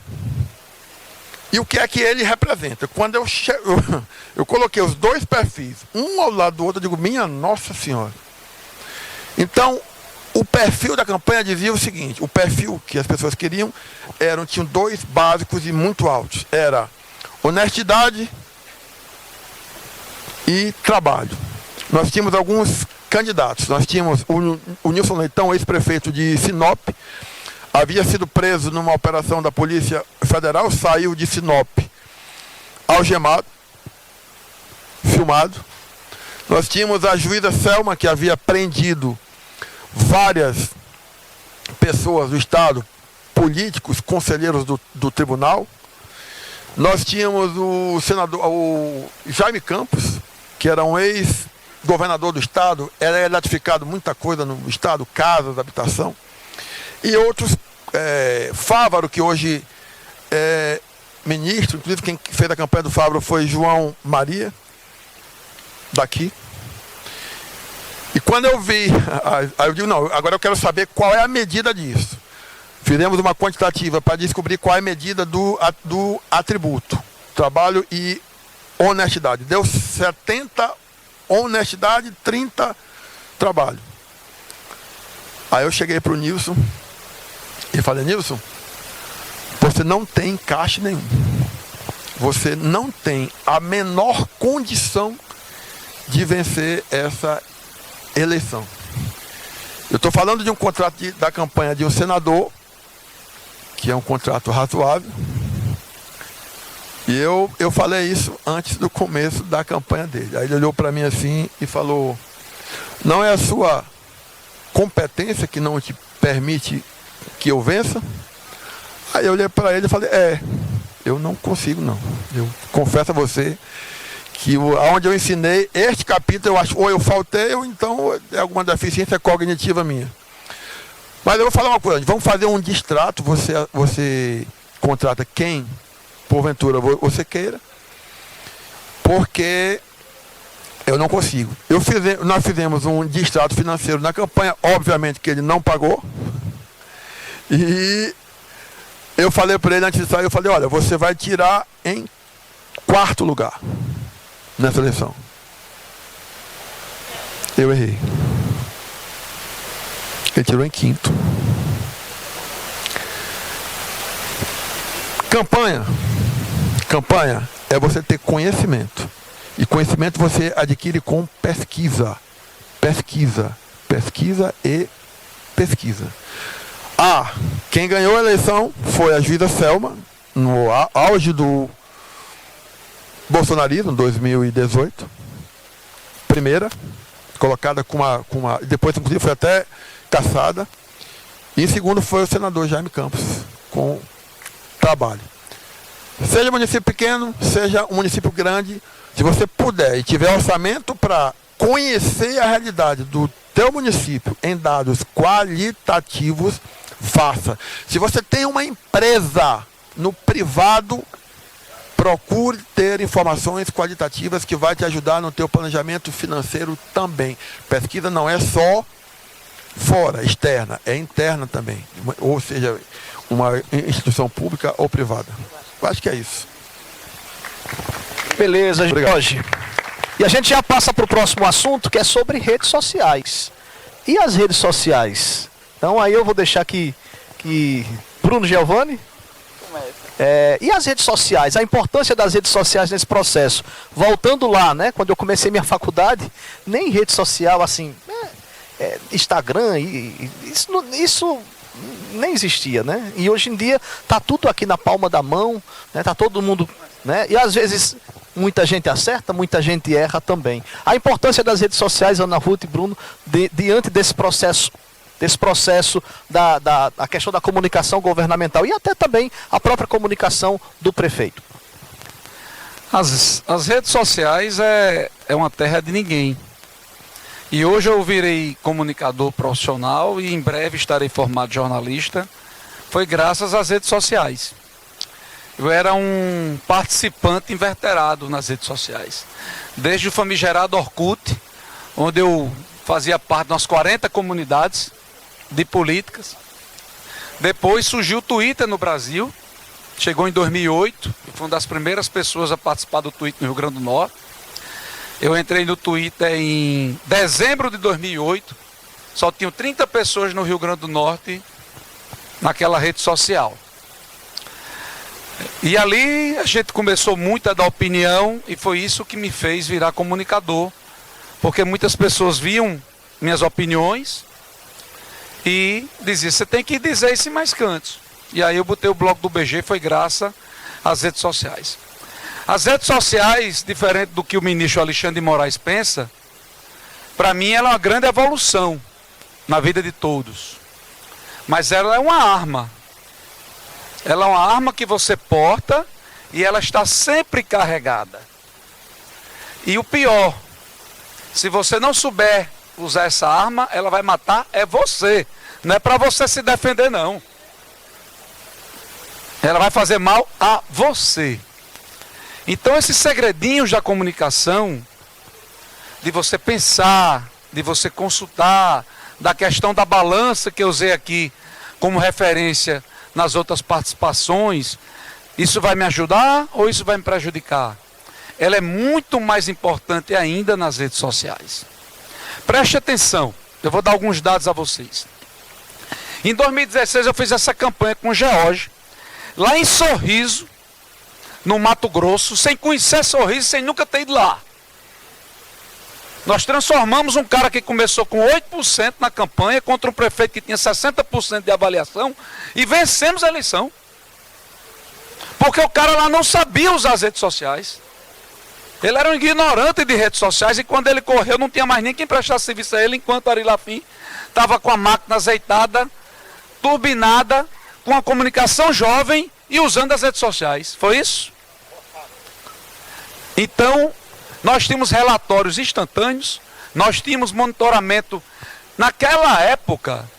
e o que é que ele representa. Quando eu coloquei os 2 perfis, um ao lado do outro, eu digo: minha Nossa Senhora. Então, o perfil da campanha dizia o seguinte: o perfil que as pessoas queriam tinham 2 básicos e muito altos. Era honestidade e trabalho. Nós tínhamos alguns candidatos. Nós tínhamos o Nilson Leitão, ex-prefeito de Sinop, havia sido preso numa operação da Polícia Federal, saiu de Sinop algemado, filmado. Nós tínhamos a juíza Selma, que havia prendido várias pessoas do Estado, políticos, conselheiros do tribunal. Nós tínhamos o senador, o Jaime Campos, que era um ex-governador do Estado, era ratificado muita coisa no Estado, casas, habitação, e outros Fávaro, que hoje é ministro, inclusive quem fez a campanha do Fávaro foi João Maria, daqui. E quando eu vi, aí eu digo, não, agora eu quero saber qual é a medida disso. Fizemos uma quantitativa para descobrir qual é a medida do atributo, trabalho e honestidade. Deu 70 honestidade, 30 trabalho. Aí eu cheguei para o Nilson e falei, Nilson, você não tem encaixe nenhum. Você não tem a menor condição de vencer essa eleição. Eu estou falando de um contrato da campanha de um senador, que é um contrato razoável. E eu falei isso antes do começo da campanha dele. Aí ele olhou para mim assim e falou, não é a sua competência que não te permite que eu vença? Aí eu olhei para ele e falei, eu não consigo não. Eu confesso a você que onde eu ensinei este capítulo, eu acho, ou eu faltei, ou então é alguma deficiência cognitiva minha. Mas eu vou falar uma coisa, vamos fazer um distrato, você contrata quem, porventura, você queira, porque eu não consigo. Nós fizemos um distrato financeiro na campanha, obviamente que ele não pagou, e eu falei para ele antes de sair, eu falei, olha, você vai tirar em 4º lugar nessa eleição. Eu errei. Ele tirou em 5º. Campanha é você ter conhecimento. E conhecimento você adquire com pesquisa. Pesquisa e pesquisa. Quem ganhou a eleição foi a juíza Selma, no auge do bolsonarismo, 2018. Primeira, colocada com uma. Depois, inclusive, foi até caçada. E em segundo foi o senador Jaime Campos, com trabalho. Seja município pequeno, seja um município grande, se você puder e tiver orçamento para conhecer a realidade do teu município em dados qualitativos, faça. Se você tem uma empresa no privado, procure ter informações qualitativas que vai te ajudar no teu planejamento financeiro também. Pesquisa não é só fora, externa, é interna também. Ou seja, uma instituição pública ou privada. Eu acho que é isso. Beleza, Jorge. E a gente já passa para o próximo assunto, que é sobre redes sociais. E as redes sociais? Então aí eu vou deixar aqui Bruno Giovanni. E as redes sociais, a importância das redes sociais nesse processo. Voltando lá, né, quando eu comecei minha faculdade, nem rede social assim, Instagram, isso nem existia, né? E hoje em dia tá tudo aqui na palma da mão, né? Tá todo mundo, né? E às vezes muita gente acerta, muita gente erra também. A importância das redes sociais, Ana Ruth e Bruno, diante desse processo da questão da comunicação governamental e até também a própria comunicação do prefeito. As redes sociais é uma terra de ninguém. E hoje eu virei comunicador profissional e em breve estarei formado jornalista. Foi graças às redes sociais. Eu era um participante inveterado nas redes sociais. Desde o famigerado Orkut, onde eu fazia parte das 40 comunidades de políticas. Depois surgiu o Twitter no Brasil. Chegou em 2008. Eu fui uma das primeiras pessoas a participar do Twitter no Rio Grande do Norte. Eu entrei no Twitter em dezembro de 2008. Só tinham 30 pessoas no Rio Grande do Norte naquela rede social. E ali a gente começou muito a dar opinião e foi isso que me fez virar comunicador. Porque muitas pessoas viam minhas opiniões e diziam, você tem que dizer isso em mais cantos. E aí eu botei o blog do BG, foi graças às redes sociais. As redes sociais, diferente do que o ministro Alexandre de Moraes pensa, para mim ela é uma grande evolução na vida de todos. Mas ela é uma arma. Ela é uma arma que você porta e ela está sempre carregada. E o pior, se você não souber usar essa arma, ela vai matar você. Não é para você se defender, não. ela vai fazer mal a você. Então esses segredinhos da comunicação, de você pensar, de você consultar, da questão da balança que eu usei aqui como referência nas outras participações, isso vai me ajudar ou isso vai me prejudicar? Ela é muito mais importante ainda nas redes sociais. Preste atenção, eu vou dar alguns dados a vocês. Em 2016 eu fiz essa campanha com o George, lá em Sorriso, no Mato Grosso, sem conhecer Sorriso, sem nunca ter ido lá. Nós transformamos um cara que começou com 8% na campanha contra um prefeito que tinha 60% de avaliação e vencemos a eleição. Porque o cara lá não sabia usar as redes sociais. Ele era um ignorante de redes sociais e quando ele correu não tinha mais nem quem prestar serviço a ele, enquanto Ari Lafim estava com a máquina azeitada, turbinada, com a comunicação jovem e usando as redes sociais. Foi isso? Então, nós tínhamos relatórios instantâneos, nós tínhamos monitoramento. Naquela época,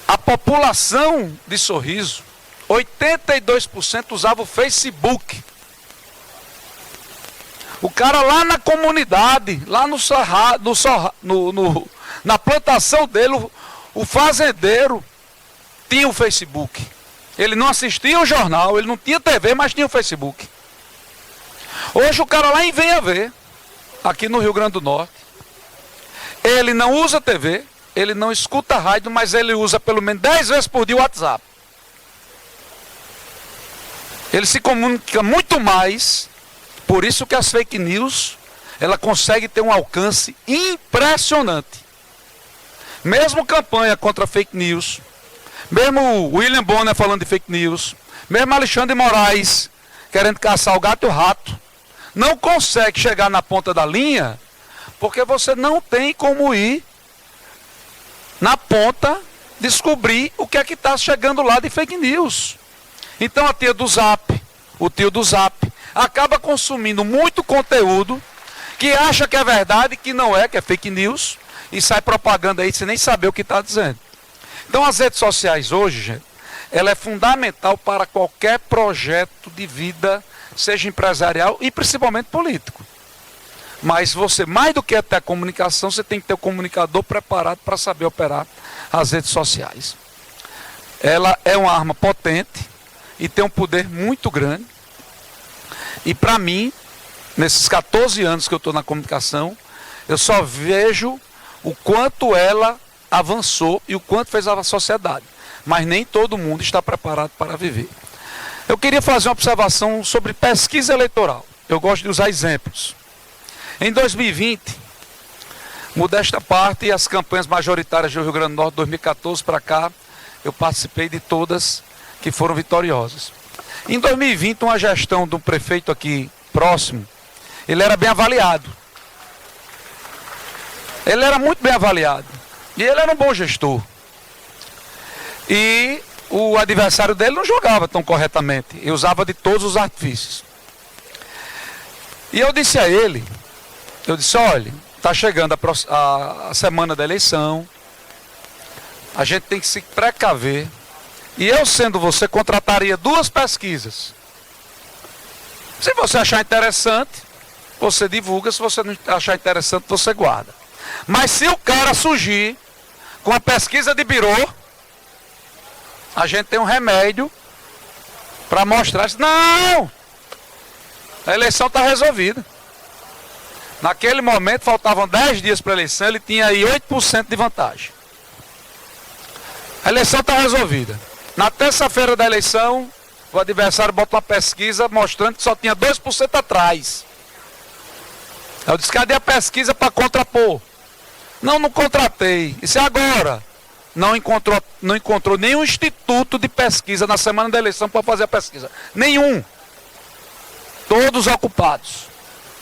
a população de Sorriso, 82% usava o Facebook. O cara lá na comunidade, lá na plantação dele, o fazendeiro tinha o Facebook. Ele não assistia o jornal, ele não tinha TV, mas tinha o Facebook. Hoje o cara lá em Venha Ver, aqui no Rio Grande do Norte, ele não usa TV, ele não escuta rádio, mas ele usa pelo menos 10 vezes por dia o WhatsApp. Ele se comunica muito mais, por isso que as fake news, ela consegue ter um alcance impressionante. Mesmo campanha contra fake news, mesmo William Bonner falando de fake news, mesmo Alexandre de Moraes querendo caçar o gato e o rato, não consegue chegar na ponta da linha, porque você não tem como ir na ponta descobrir o que é que está chegando lá de fake news. Então a tia do Zap, o tio do Zap, acaba consumindo muito conteúdo que acha que é verdade, que não é, que é fake news, e sai propaganda aí sem nem saber o que está dizendo. Então as redes sociais hoje, gente, ela é fundamental para qualquer projeto de vida, seja empresarial e principalmente político. Mas você, mais do que até a comunicação, você tem que ter o comunicador preparado para saber operar as redes sociais. Ela é uma arma potente e tem um poder muito grande. E para mim, nesses 14 anos que eu estou na comunicação, eu só vejo o quanto ela avançou e o quanto fez a sociedade. Mas nem todo mundo está preparado para viver. Eu queria fazer uma observação sobre pesquisa eleitoral. Eu gosto de usar exemplos. Em 2020, modesta parte, e as campanhas majoritárias do Rio Grande do Norte, 2014 para cá, eu participei de todas que foram vitoriosas. Em 2020, uma gestão de um prefeito aqui próximo, ele era bem avaliado. Ele era muito bem avaliado. E ele era um bom gestor. E o adversário dele não jogava tão corretamente. E usava de todos os artifícios. E eu disse a ele, olha, está chegando a semana da eleição. A gente tem que se precaver. E eu, sendo você, contrataria 2 pesquisas. Se você achar interessante, você divulga. Se você não achar interessante, você guarda. Mas se o cara surgir com a pesquisa de birô, a gente tem um remédio para mostrar. Não! A eleição está resolvida. Naquele momento, faltavam 10 dias para a eleição, ele tinha aí 8% de vantagem. A eleição está resolvida. Na terça-feira da eleição, o adversário bota uma pesquisa mostrando que só tinha 2% atrás. Eu disse, cadê a pesquisa para contrapor? Não contratei. Isso é agora. Não encontrou nenhum instituto de pesquisa na semana da eleição para fazer a pesquisa. Nenhum. Todos ocupados.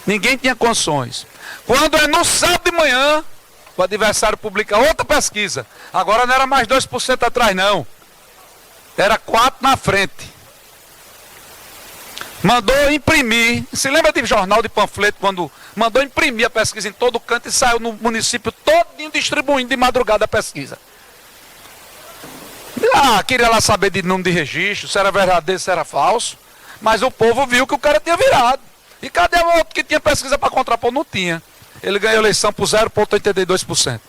Ninguém tinha condições. Quando é no sábado de manhã, o adversário publica outra pesquisa. Agora não era mais 2% atrás, não. Era 4% na frente. Mandou imprimir. Se lembra de jornal de panfleto, quando mandou imprimir a pesquisa em todo canto e saiu no município todinho distribuindo de madrugada a pesquisa. queria lá saber de número de registro, se era verdadeiro, se era falso. Mas o povo viu que o cara tinha virado. E cadê o outro que tinha pesquisa para contrapor? Não tinha. Ele ganhou a eleição por 0,82%.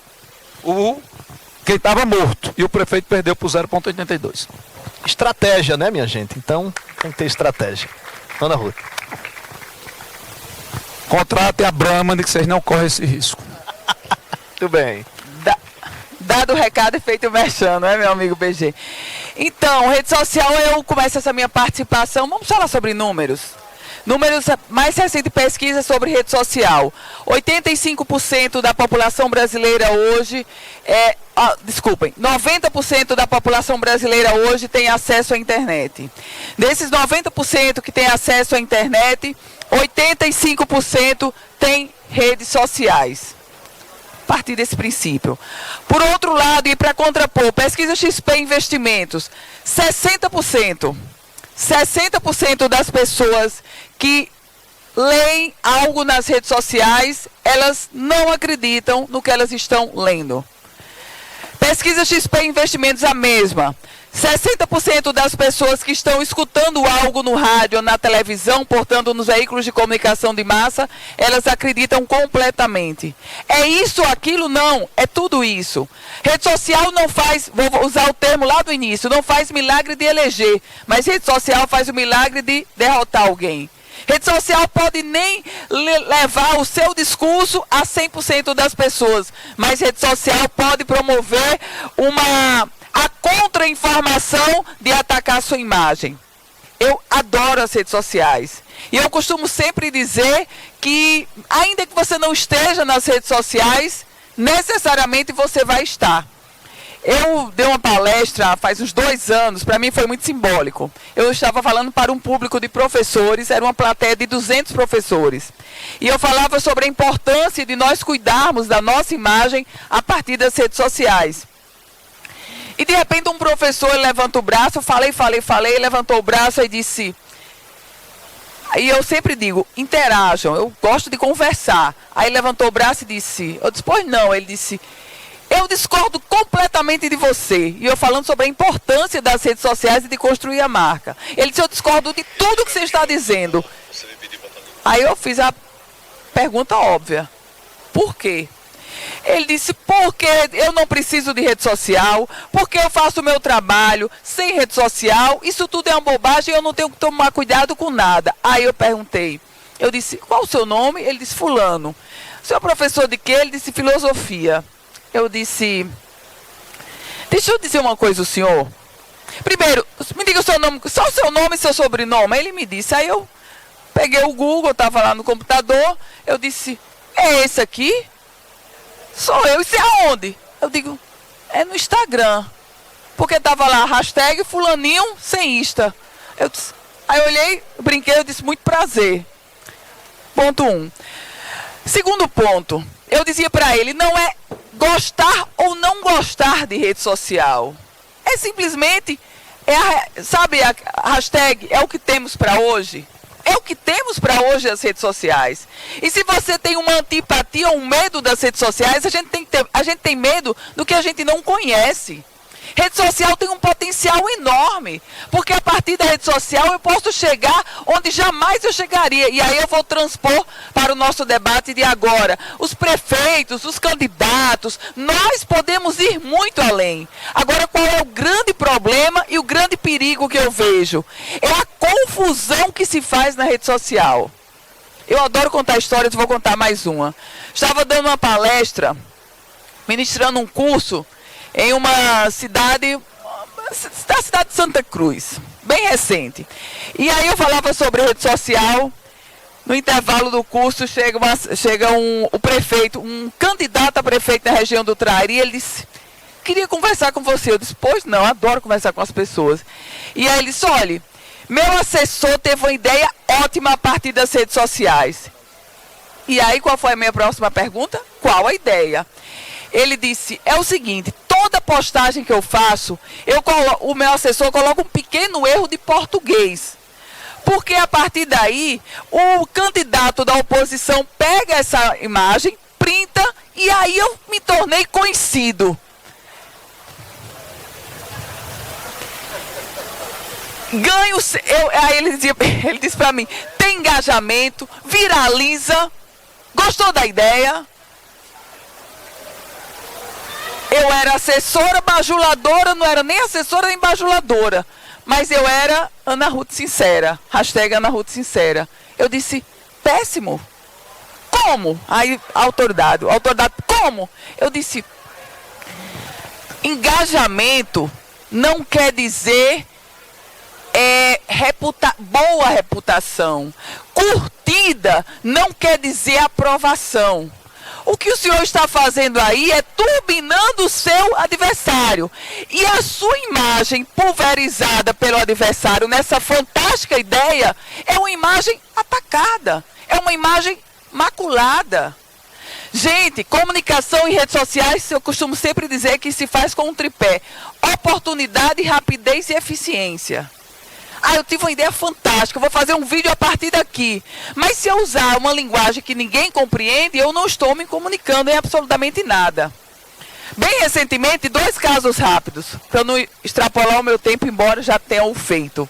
Quem estava morto. E o prefeito perdeu por 0,82%. Estratégia, né, minha gente? Então, tem que ter estratégia. Ana Ruth. Contratem a Brahma de que vocês não correm esse risco. Tudo bem. Dado o recado e feito o merchan, não é, meu amigo BG? Então, rede social, eu começo essa minha participação. Vamos falar sobre números. Números, mais recente pesquisa sobre rede social. 85% da população brasileira hoje 90% da população brasileira hoje tem acesso à internet. Desses 90% que tem acesso à internet, 85% tem redes sociais. A partir desse princípio. Por outro lado, e para contrapor, pesquisa XP Investimentos, 60% das pessoas que leem algo nas redes sociais, elas não acreditam no que elas estão lendo. Pesquisa XP Investimentos, a mesma. 60% das pessoas que estão escutando algo no rádio ou na televisão, portanto nos veículos de comunicação de massa, elas acreditam completamente. É isso, aquilo? Não, é tudo isso. Rede social não faz, vou usar o termo lá do início, não faz milagre de eleger, mas rede social faz o milagre de derrotar alguém. Rede social pode nem levar o seu discurso a 100% das pessoas, mas rede social pode promover a contra-informação de atacar a sua imagem. Eu adoro as redes sociais. E eu costumo sempre dizer que, ainda que você não esteja nas redes sociais, necessariamente você vai estar. Eu dei uma palestra faz uns 2 anos, para mim foi muito simbólico. Eu estava falando para um público de professores, era uma plateia de 200 professores. E eu falava sobre a importância de nós cuidarmos da nossa imagem a partir das redes sociais. E de repente um professor levanta o braço, falei, levantou o braço e disse... Aí eu sempre digo, interajam, eu gosto de conversar. Aí levantou o braço e disse, eu disse, pois não, ele disse... Eu discordo completamente de você. E eu falando sobre a importância das redes sociais e de construir a marca. Ele disse, eu discordo de tudo que você está dizendo. Aí eu fiz a pergunta óbvia. Por quê? Ele disse, porque eu não preciso de rede social, porque eu faço o meu trabalho sem rede social, isso tudo é uma bobagem, eu não tenho que tomar cuidado com nada. Aí eu perguntei, eu disse, qual o seu nome? Ele disse, fulano. O senhor é professor de quê? Ele disse, filosofia. Eu disse, deixa eu dizer uma coisa ao senhor. Primeiro, me diga o seu nome, só o seu nome e seu sobrenome. Aí ele me disse, aí eu peguei o Google, estava lá no computador, eu disse, é esse aqui? Sou eu, isso é aonde? Eu digo, é no Instagram. Porque estava lá, hashtag fulaninho sem Insta. Aí eu olhei, brinquei, eu disse, muito prazer. Ponto 1. Segundo ponto, eu dizia para ele, não é gostar ou não gostar de rede social. É simplesmente, sabe a hashtag, é o que temos para hoje? É o que temos para hoje as redes sociais. E se você tem uma antipatia ou um medo das redes sociais, a gente tem medo do que a gente não conhece. Rede social tem um potencial enorme, porque a partir da rede social eu posso chegar onde jamais eu chegaria. E aí eu vou transpor para o nosso debate de agora. Os prefeitos, os candidatos, nós podemos ir muito além. Agora, qual é o grande problema e o grande perigo que eu vejo? É a confusão que se faz na rede social. Eu adoro contar histórias, vou contar mais uma. Estava dando uma palestra, ministrando um curso em uma cidade, da cidade de Santa Cruz, bem recente. E aí eu falava sobre rede social, no intervalo do curso chega o prefeito, um candidato a prefeito na região do Trairi, ele disse, queria conversar com você. Eu disse, pois não, adoro conversar com as pessoas. E aí ele disse, olha, meu assessor teve uma ideia ótima a partir das redes sociais. E aí qual foi a minha próxima pergunta? Qual a ideia? Ele disse, é o seguinte, toda postagem que eu faço, o meu assessor coloca um pequeno erro de português. Porque a partir daí, o candidato da oposição pega essa imagem, printa, e aí eu me tornei conhecido. ganho, aí ele disse para mim, tem engajamento, viraliza, gostou da ideia? Eu era assessora bajuladora, não era nem assessora nem bajuladora, mas eu era Ana Ruth Sincera, hashtag Ana Ruth Sincera. Eu disse, péssimo. Como? Aí a autoridade, como? Eu disse, engajamento não quer dizer boa reputação. Curtida não quer dizer aprovação. O que o senhor está fazendo aí é turbinando o seu adversário. E a sua imagem pulverizada pelo adversário nessa fantástica ideia é uma imagem atacada. É uma imagem maculada. Gente, comunicação em redes sociais, eu costumo sempre dizer que se faz com um tripé: oportunidade, rapidez e eficiência. Eu tive uma ideia fantástica, eu vou fazer um vídeo a partir daqui. Mas se eu usar uma linguagem que ninguém compreende, eu não estou me comunicando em absolutamente nada. Bem recentemente, 2 casos rápidos, para eu não extrapolar o meu tempo, embora já tenha o feito.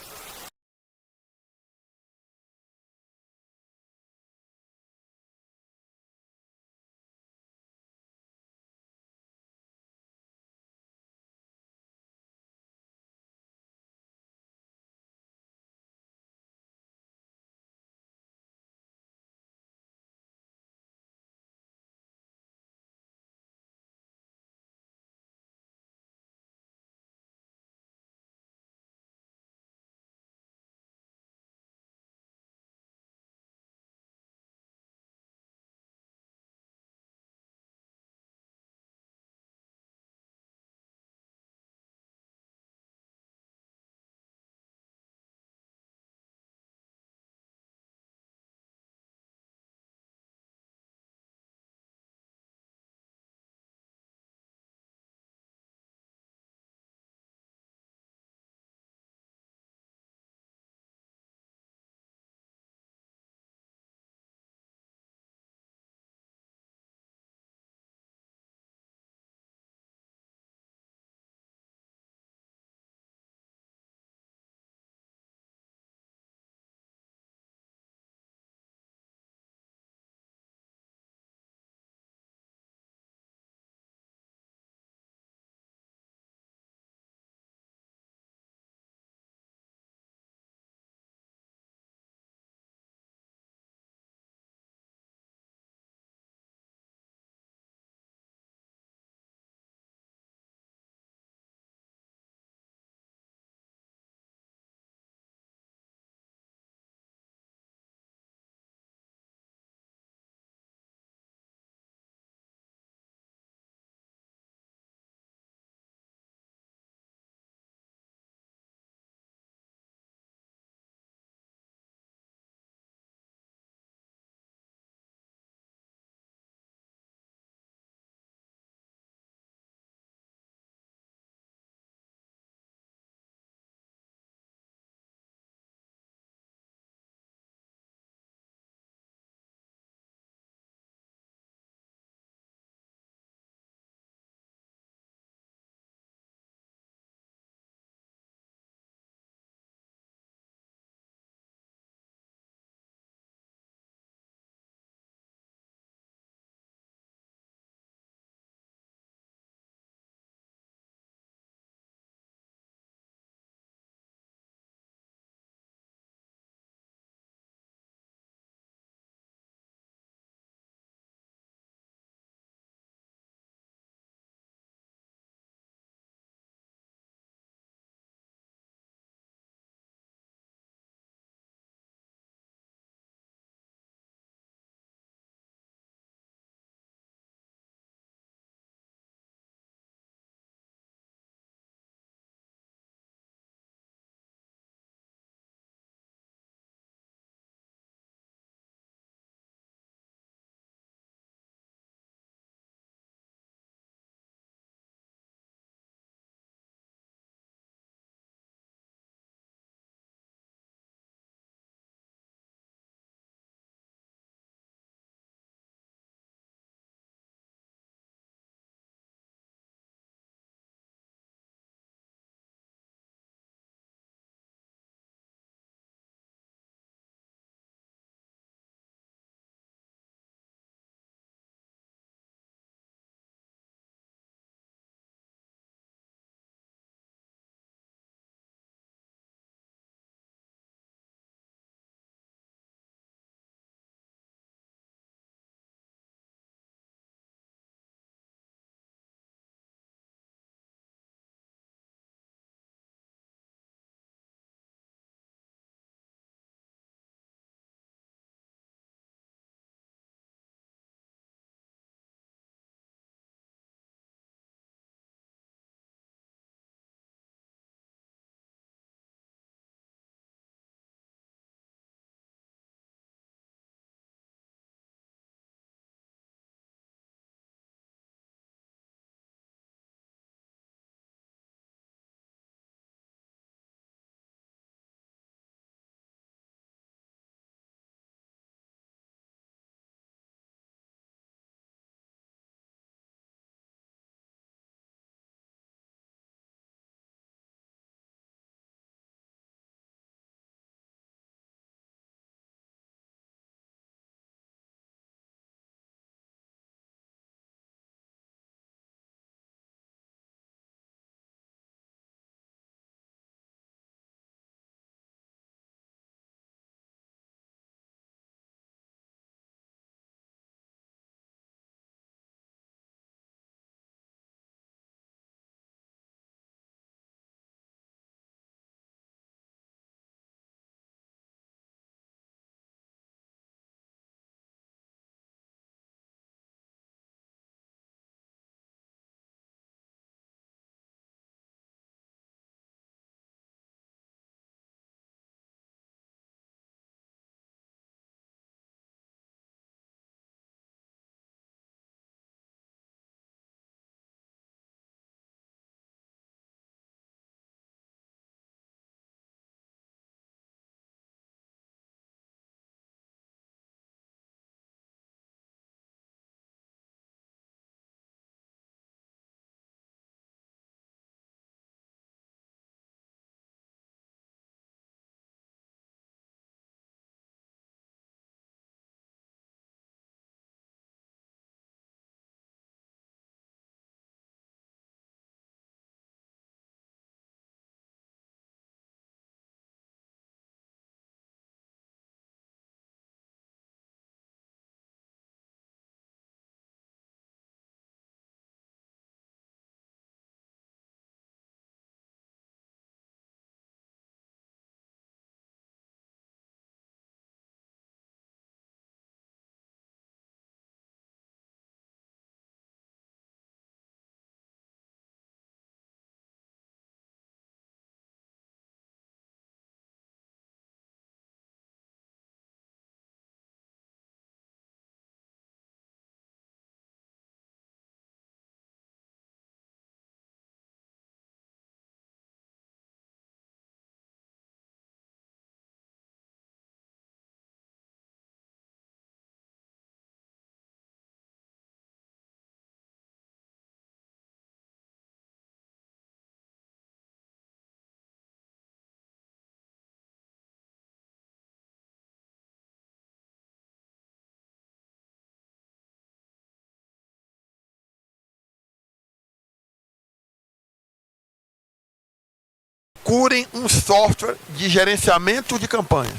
procurem um software de gerenciamento de campanhas,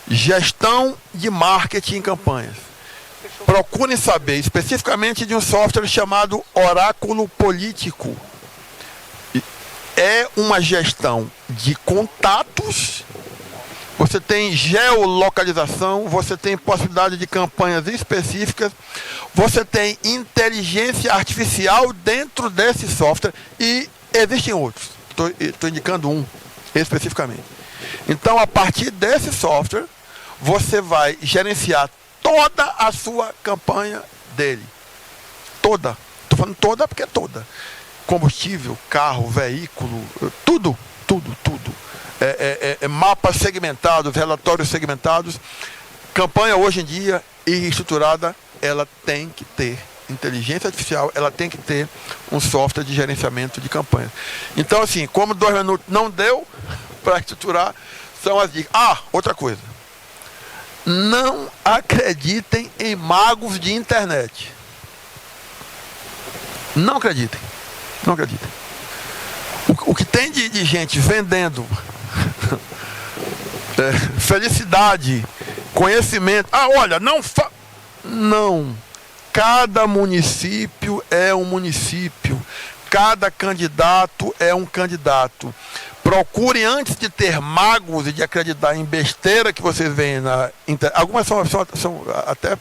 gestão de marketing em campanhas. Procurem saber especificamente de um software chamado Oráculo Político. É uma gestão de contatos, você tem geolocalização, você tem possibilidade de campanhas específicas, você tem inteligência artificial dentro desse software e existem outros. Estou indicando um especificamente. Então, a partir desse software, você vai gerenciar toda a sua campanha dele. Toda. Estou falando toda porque é toda. Combustível, carro, veículo, tudo. Mapas segmentados, relatórios segmentados. Campanha hoje em dia, estruturada, ela tem que ter inteligência artificial, ela tem que ter um software de gerenciamento de campanhas. Então, assim, como 2 minutos não deu para estruturar, são as dicas. Outra coisa. Não acreditem em magos de internet. Não acreditem. Não acreditem. O que tem de gente vendendo felicidade, conhecimento. Olha, não. Cada município é um município. Cada candidato é um candidato. Procure, antes de ter magos e de acreditar em besteira que vocês veem na internet. Algumas são até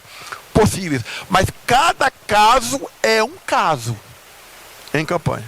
possíveis. Mas cada caso é um caso em campanha.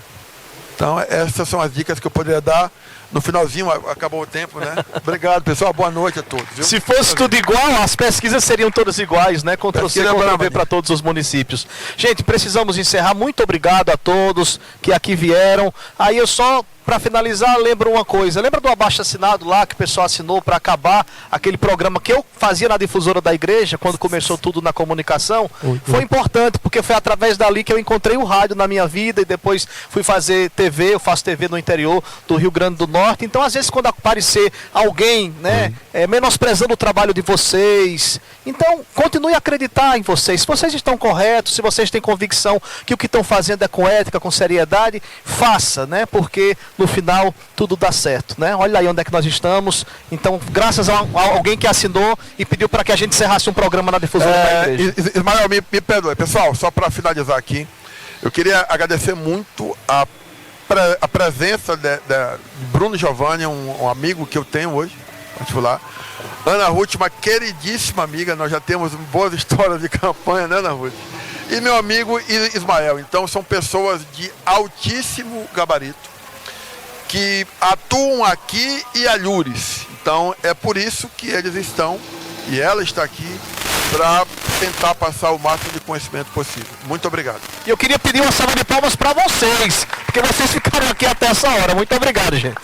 Então, essas são as dicas que eu poderia dar. No finalzinho, acabou o tempo, né? Obrigado, pessoal. Boa noite a todos. Viu? Se fosse tudo igual, as pesquisas seriam todas iguais, né? Ctrl-C, Ctrl-V para todos os municípios. Gente, precisamos encerrar. Muito obrigado a todos que aqui vieram. Aí eu só, para finalizar, lembro uma coisa. Lembra do abaixo-assinado lá que o pessoal assinou para acabar aquele programa que eu fazia na difusora da igreja, quando começou tudo na comunicação? Foi importante, porque foi através dali que eu encontrei o rádio na minha vida e depois fui fazer TV. Eu faço TV no interior do Rio Grande do Norte. Então, às vezes, quando aparecer alguém, né, menosprezando o trabalho de vocês, então, continue a acreditar em vocês. Se vocês estão corretos, se vocês têm convicção que o que estão fazendo é com ética, com seriedade, faça, né? Porque no final tudo dá certo, né? Olha aí onde é que nós estamos. Então, graças a alguém que assinou e pediu para que a gente encerrasse um programa na difusora da igreja. Ismael, me perdoe. Pessoal, só para finalizar aqui, eu queria agradecer muito a presença de Bruno Giovanni, um amigo que eu tenho hoje, particular. Ana Ruth, uma queridíssima amiga, nós já temos boas histórias de campanha, né, Ana Ruth? E meu amigo Ismael. Então, são pessoas de altíssimo gabarito que atuam aqui e alhures. Então, é por isso que eles estão, e ela está aqui, para tentar passar o máximo de conhecimento possível. Muito obrigado. E eu queria pedir uma salva de palmas para vocês, porque vocês ficaram aqui até essa hora. Muito obrigado, gente.